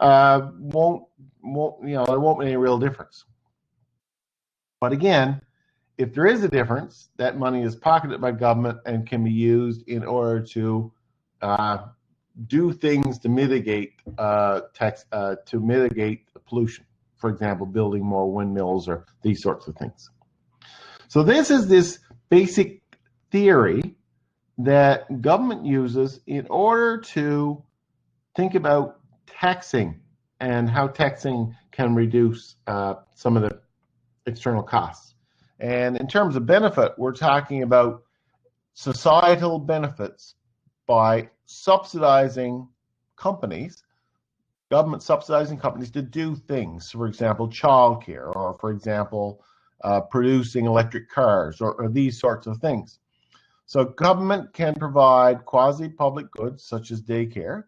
won't there won't be any real difference. But again, if there is a difference, that money is pocketed by government and can be used in order to do things to mitigate mitigate the pollution. For example, building more windmills or these sorts of things. So this is this basic theory that government uses in order to think about taxing and how taxing can reduce some of the external costs. And in terms of benefit, we're talking about societal benefits by subsidizing companies, government subsidizing companies to do things, for example, childcare, or for example, producing electric cars, or these sorts of things. So government can provide quasi-public goods such as daycare,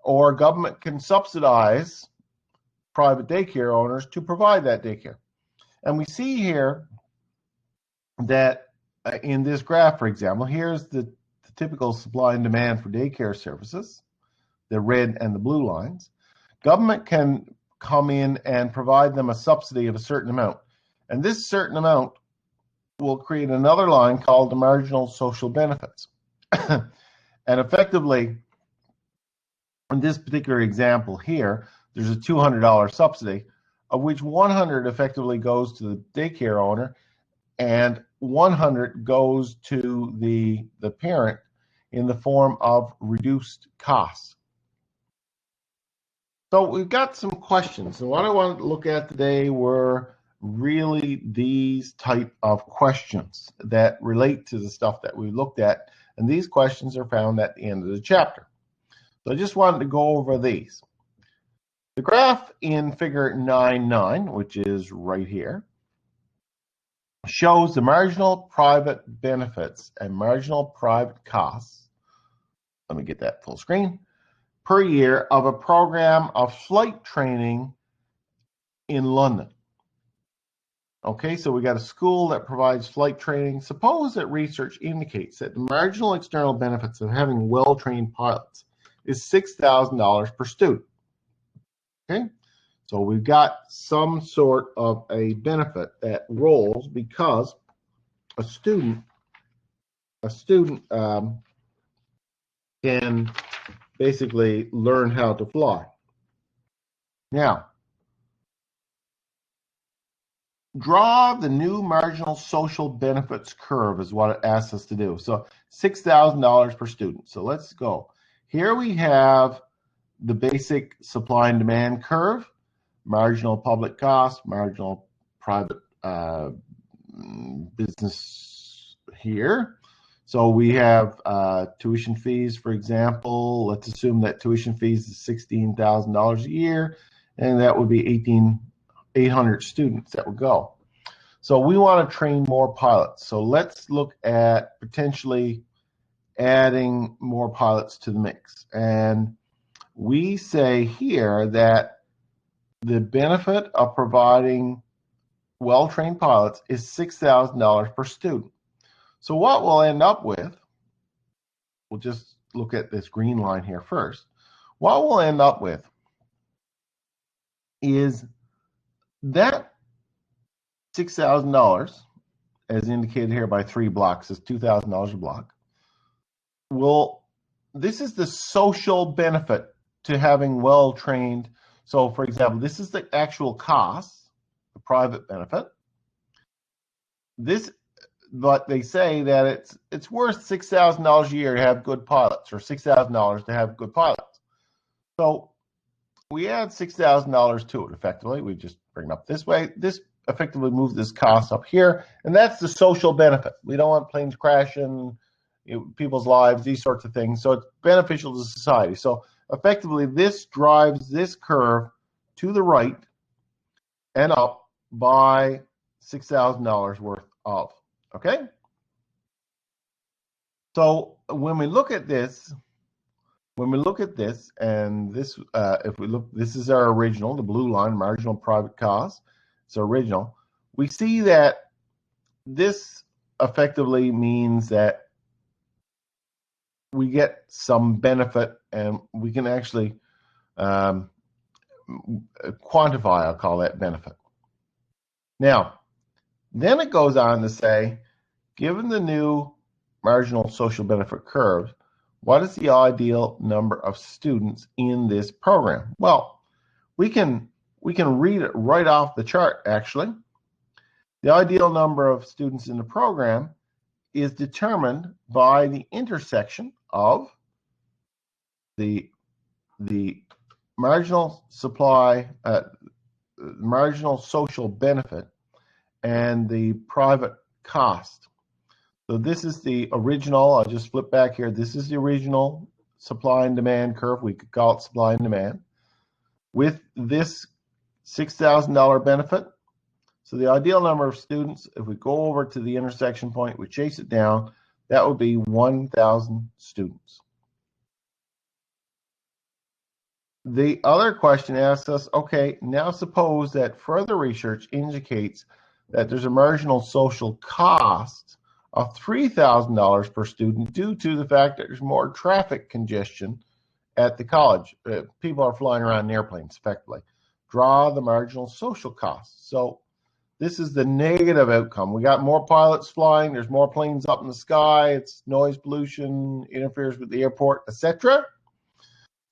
or government can subsidize private daycare owners to provide that daycare. And we see here that in this graph, for example, here's the typical supply and demand for daycare services, the red and the blue lines. Government can come in and provide them a subsidy of a certain amount. And this certain amount will create another line called the marginal social benefits. And effectively, in this particular example here, there's a $200 subsidy, of which 100 effectively goes to the daycare owner and 100 goes to the parent in the form of reduced costs. So we've got some questions. And what I wanted to look at today were really these type of questions that relate to the stuff that we looked at. And these questions are found at the end of the chapter. So I just wanted to go over these. The graph in figure 9.9, which is right here, shows the marginal private benefits and marginal private costs. Let me get that full screen. Per year of a program of flight training in London. Okay, so we got a school that provides flight training. Suppose that research indicates that the marginal external benefits of having well-trained pilots is $6,000 per student. Okay, so we've got some sort of a benefit that rolls because a student can basically learn how to fly. Now, draw the new marginal social benefits curve is what it asks us to do. So $6,000 per student. So let's go. Here we have the basic supply and demand curve, marginal public cost, marginal private business here. So we have tuition fees, for example. Let's assume that tuition fees is $16,000 a year, and that would be 800 students that would go. So we want to train more pilots. So let's look at potentially adding more pilots to the mix. And we say here that the benefit of providing well-trained pilots is $6,000 per student. So what we'll end up with, we'll just look at this green line here first. What we'll end up with is that $6,000, as indicated here by 3 blocks, is $2,000 a block. This is the social benefit to having well-trained. So, for example, this is the actual cost, the private benefit. But they say that it's worth $6,000 a year to have good pilots, or $6,000 to have good pilots. So we add $6,000 to it effectively. We just bring it up this way. This effectively moves this cost up here, and that's the social benefit. We don't want planes crashing, people's lives, these sorts of things. So it's beneficial to society. So effectively, this drives this curve to the right and up by $6,000 worth of. Okay? So when we look at this, and this, if we look, this is our original, the blue line, marginal private cost. It's original. We see that this effectively means that we get some benefit, and we can actually quantify, I'll call that benefit. Now, then it goes on to say, given the new marginal social benefit curves, what is the ideal number of students in this program? Well, we can read it right off the chart, actually. The ideal number of students in the program is determined by the intersection of the marginal supply, marginal social benefit, and the private cost. So this is the original. I'll just flip back here. This is the original supply and demand curve. We could call it supply and demand with this $6,000 benefit. So the ideal number of students, if we go over to the intersection point, we chase it down, that would be 1,000 students. The other question asks us, okay, now suppose that further research indicates that there's a marginal social cost of $3,000 per student due to the fact that there's more traffic congestion at the college. People are flying around in airplanes, effectively. Draw the marginal social cost. So this is the negative outcome. We got more pilots flying, there's more planes up in the sky, it's noise pollution, interferes with the airport, etc.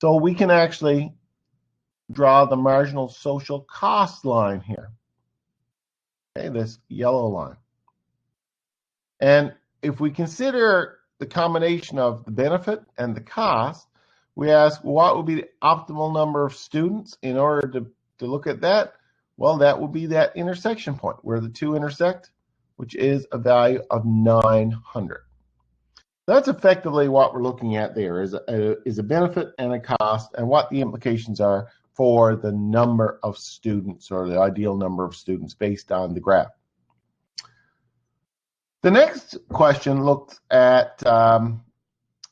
So we can actually draw the marginal social cost line here. Okay, this yellow line. And if we consider the combination of the benefit and the cost, we ask what would be the optimal number of students in order to look at that. Well, that would be that intersection point where the two intersect, which is a value of 900. That's effectively what we're looking at there, is a benefit and a cost, and what the implications are for the number of students, or the ideal number of students based on the graph. The next question looks at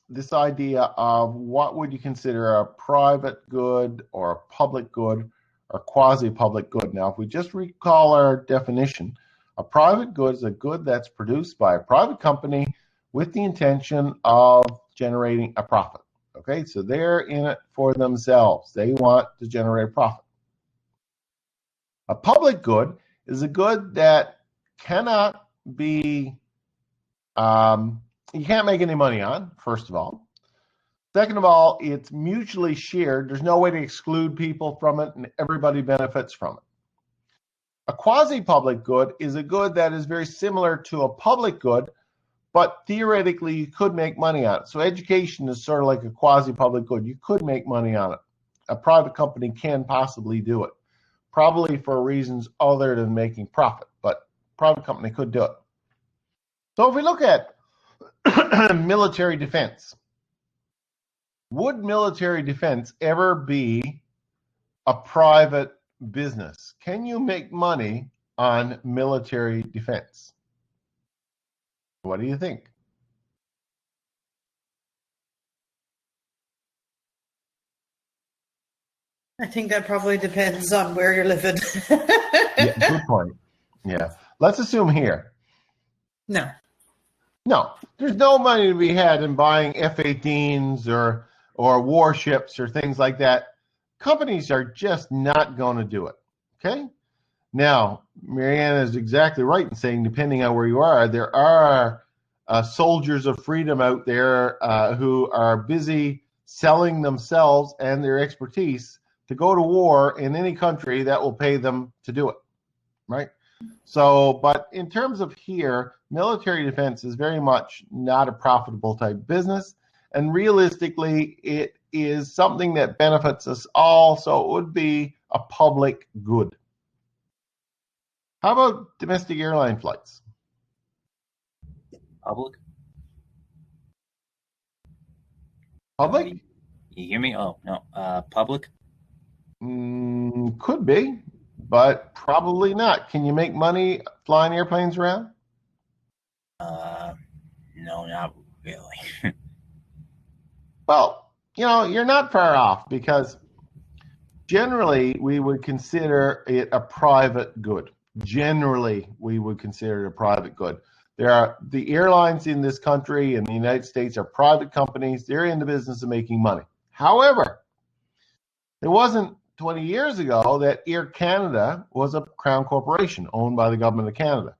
this idea of what would you consider a private good or a public good or quasi-public good. Now, if we just recall our definition, a private good is a good that's produced by a private company with the intention of generating a profit. Okay, so they're in it for themselves. They want to generate a profit. A public good is a good that cannot be, you can't make any money on, first of all. Second of all, it's mutually shared. There's no way to exclude people from it, and everybody benefits from it. A quasi-public good is a good that is very similar to a public good, but theoretically you could make money on it. So education is sort of like a quasi-public good. You could make money on it. A private company can possibly do it, probably for reasons other than making profit, but a private company could do it. So if we look at military defense, would military defense ever be a private business? Can you make money on military defense? What do you think? I think that probably depends on where you're living. Yeah, good point. Yeah. Let's assume here. No. No, there's no money to be had in buying F-18s or warships or things like that. Companies are just not going to do it. Okay? Now, Marianne is exactly right in saying, depending on where you are, there are soldiers of freedom out there who are busy selling themselves and their expertise to go to war in any country that will pay them to do it, right? So, but in terms of here, military defense is very much not a profitable type business. And realistically, it is something that benefits us all. So it would be a public good. How about domestic airline flights? Public? Public? You hear me? Oh, no. Public? Could be, but probably not. Can you make money flying airplanes around? No, not really. Well, you're not far off, because generally we would consider it a private good. Generally, we would consider it a private good. The airlines in this country, in the United States, are private companies. They're in the business of making money. However, it wasn't 20 years ago that Air Canada was a crown corporation owned by the government of Canada.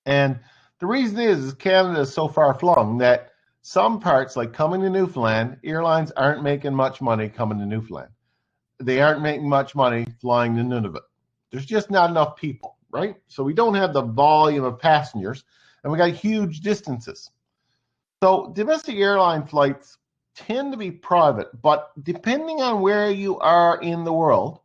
And the reason is Canada is so far flung that some parts, like coming to Newfoundland, airlines aren't making much money coming to Newfoundland. They aren't making much money flying to Nunavut. There's just not enough people, right? So we don't have the volume of passengers, and we got huge distances. So domestic airline flights tend to be private, but depending on where you are in the world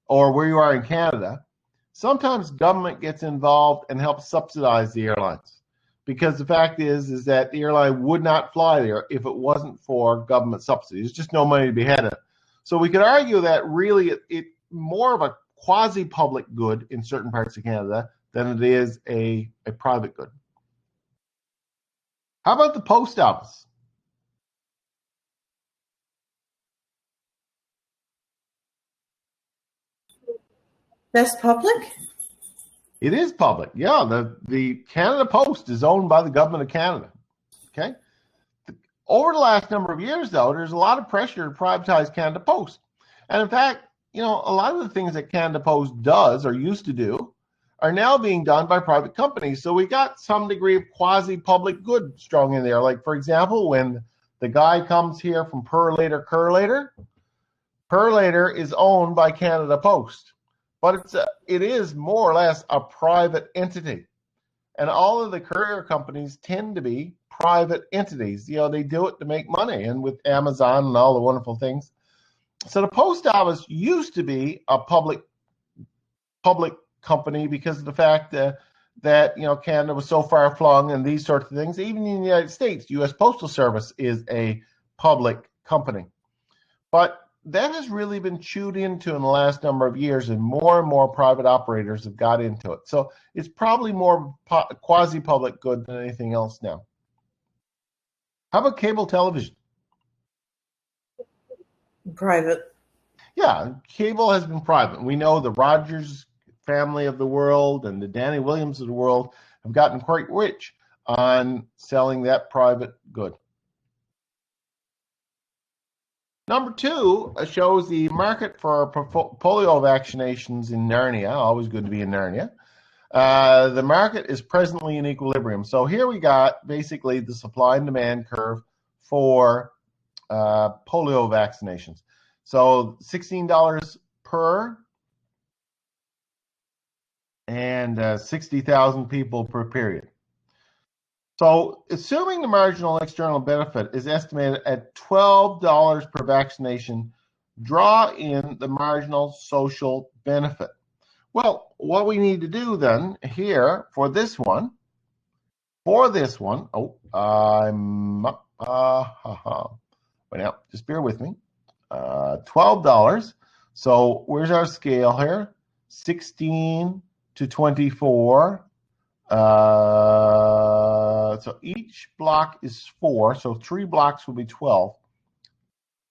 or where you are in Canada, sometimes government gets involved and helps subsidize the airlines. Because the fact is that the airline would not fly there if it wasn't for government subsidies. There's just no money to be had in it. So we could argue that really it's more of a quasi-public good in certain parts of Canada than it is a private good. How about the post office? That's public? It is public. Yeah, the Canada Post is owned by the government of Canada. Okay. Over the last number of years, though, there's a lot of pressure to privatize Canada Post. And in fact, a lot of the things that Canada Post does or used to do are now being done by private companies. So we got some degree of quasi-public good strung in there. Like, for example, when the guy comes here from Curlator is owned by Canada Post. But it is more or less a private entity. And all of the courier companies tend to be private entities. They do it to make money, and with Amazon and all the wonderful things. So the post office used to be a public company because of the fact that Canada was so far flung and these sorts of things. Even in the United States, U.S. Postal Service is a public company. But that has really been chewed into in the last number of years, and more private operators have got into it. So it's probably more quasi-public good than anything else now. How about cable television? Private. Yeah, cable has been private. We know the Rogers family of the world and the Danny Williams of the world have gotten quite rich on selling that private good. Number 2 shows the market for polio vaccinations in Narnia. Always good to be in Narnia. The market is presently in equilibrium. So here we got basically the supply and demand curve for polio vaccinations. So $16 per and 60,000 people per period. So assuming the marginal external benefit is estimated at $12 per vaccination, draw in the marginal social benefit. Well, what we need to do then here for this one, I'm up. Wait now, just bear with me. $12. So where's our scale here? 16 to 24. So each block is 4. So 3 blocks will be 12.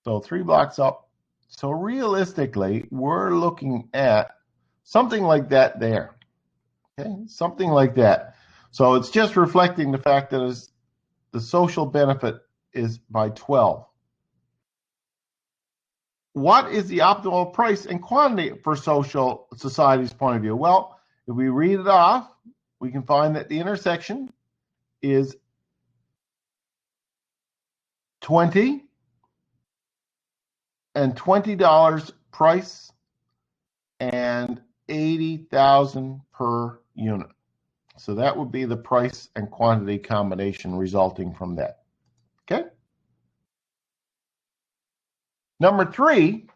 So 3 blocks up. So realistically, we're looking at something like that there. Okay, something like that. So it's just reflecting the fact that the social benefit is by 12. What is the optimal price and quantity for social society's point of view? Well, if we read it off, we can find that the intersection is 20 and $20 price and 80,000 per unit. So that would be the price and quantity combination resulting from that. Okay. Number 3,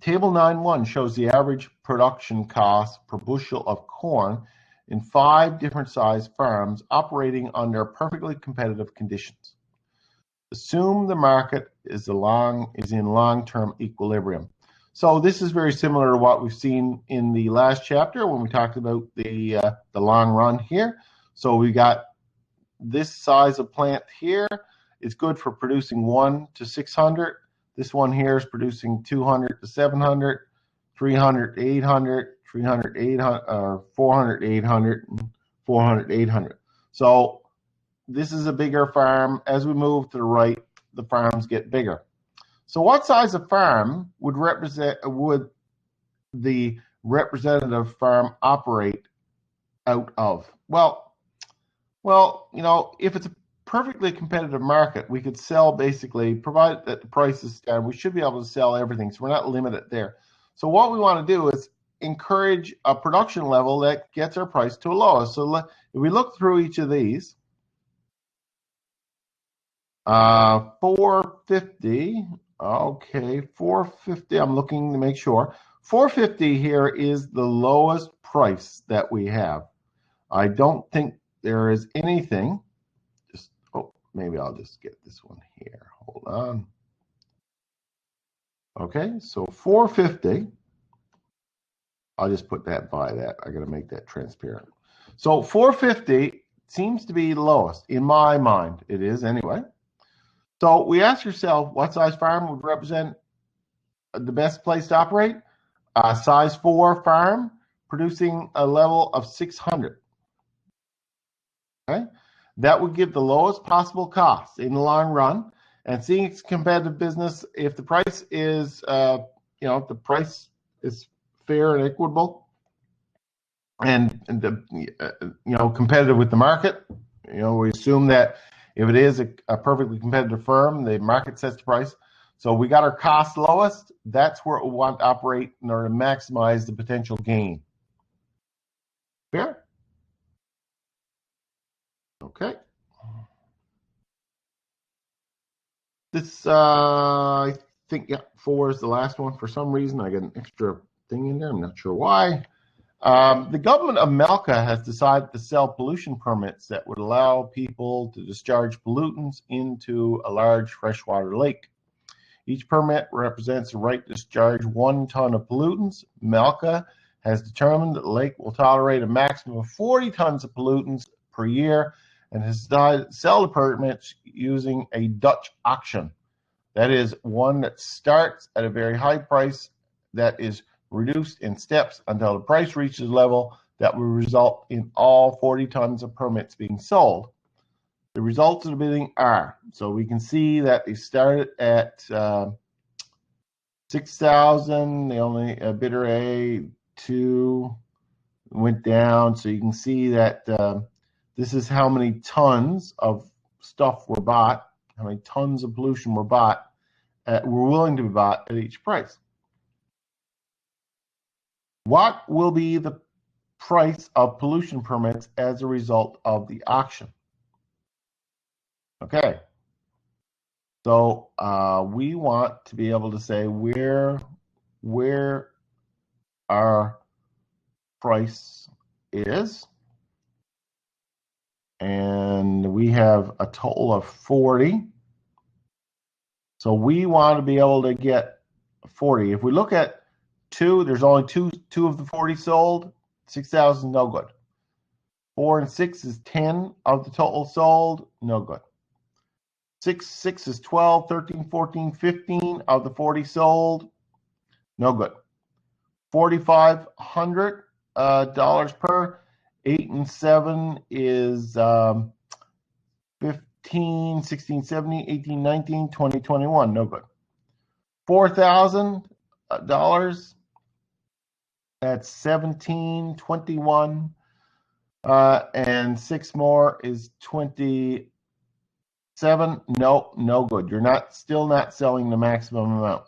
Table 9.1 shows the average production cost per bushel of corn in 5 different size farms operating under perfectly competitive conditions. Assume the market is in long-term equilibrium. So this is very similar to what we've seen in the last chapter when we talked about the long run here. So we got this size of plant here. It's good for producing 1 to 600. This one here is producing 200 to 700, 300 to 800, 300 to 800, 400 to 800, and 400 to 800. So this is a bigger farm. As we move to the right, the farms get bigger. So what size of farm would the representative farm operate out of? Well, you know, if it's a perfectly competitive market, we could sell basically, provided that the price is down, we should be able to sell everything. So we're not limited there. So what we want to do is encourage a production level that gets our price to a lowest. So if we look through each of these, 450, okay, 450, I'm looking to make sure. 450 here is the lowest price that we have. I don't think there is anything. Maybe I'll just get this one here. Hold on. Okay, so 450. I'll just put that by that. I got to make that transparent. So 450 seems to be the lowest in my mind. It is anyway. So we ask yourself, what size farm would represent the best place to operate? Size 4 farm producing a level of 600. Okay. That would give the lowest possible cost in the long run. And seeing it's competitive business, if the price is, if the price is fair and equitable, and competitive with the market, we assume that if it is a perfectly competitive firm, the market sets the price. So we got our cost lowest. That's where we want to operate in order to maximize the potential gain. Fair? Okay. This, I think, 4 is the last one. For some reason, I got an extra thing in there. I'm not sure why. The government of Malta has decided to sell pollution permits that would allow people to discharge pollutants into a large freshwater lake. Each permit represents the right to discharge 1 ton of pollutants. Malta has determined that the lake will tolerate a maximum of 40 tons of pollutants per year and has decided to sell the permits using a Dutch auction. That is one that starts at a very high price that is reduced in steps until the price reaches a level that will result in all 40 tons of permits being sold. The results of the bidding are, so we can see that they started at 6,000. They only bidder A2 went down, so you can see that this is how many tons of stuff were bought, how many tons of pollution were bought, were willing to be bought at each price. What will be the price of pollution permits as a result of the auction? Okay, so we want to be able to say where our price is, and we have a total of 40. So we want to be able to get 40. If we look at 2, there's only two of the 40 sold. 6,000, no good. 4 and 6 is 10 of the total sold, no good. 6 is 12, 13, 14, 15 of the 40 sold, no good. $4,500 per. 8 and 7 is 15, 16, 17, 18, 19, 20, 21, no good. $4,000, that's 17, 21, and 6 more is 27. No good. You're still not selling the maximum amount.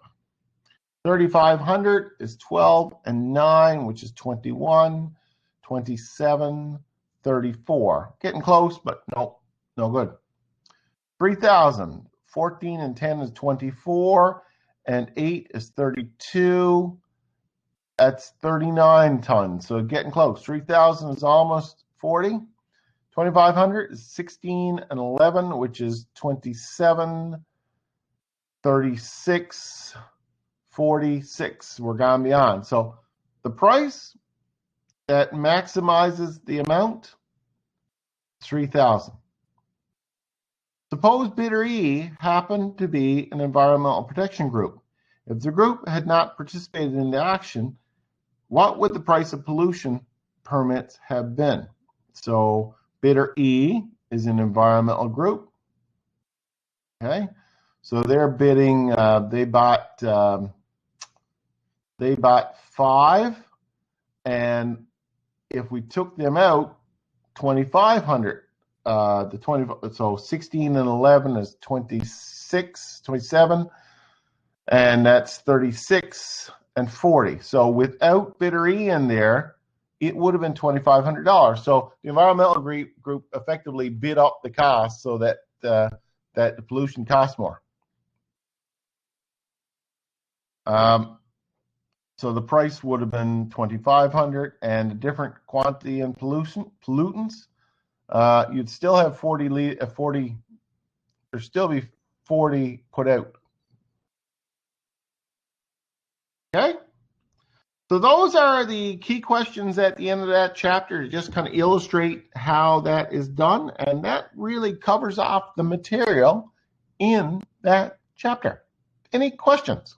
3,500 is 12 and 9, which is 21, 27, 34. Getting close, but no good. 3,000, 14 and 10 is 24, and 8 is 32. That's 39 tons, so getting close. 3,000 is almost 40. 2,500 is 16 and 11, which is 27, 36, 46. We're gone beyond. So the price that maximizes the amount, 3,000. Suppose bidder E happened to be an environmental protection group. If the group had not participated in the auction, what would the price of pollution permits have been? So bidder E is an environmental group. Okay, so they're bidding. They bought 5, and if we took them out, 2,500. So 16 and 11 is 26, 27, and that's 36 and 40. So without bidder E in there, it would have been $2,500. So the environmental group effectively bid up the cost so that the pollution costs more. So the price would have been $2,500, and a different quantity in pollutants. You'd still have 40. There'd still be 40 put out. Okay. So those are the key questions at the end of that chapter to just kind of illustrate how that is done, and that really covers off the material in that chapter. Any questions?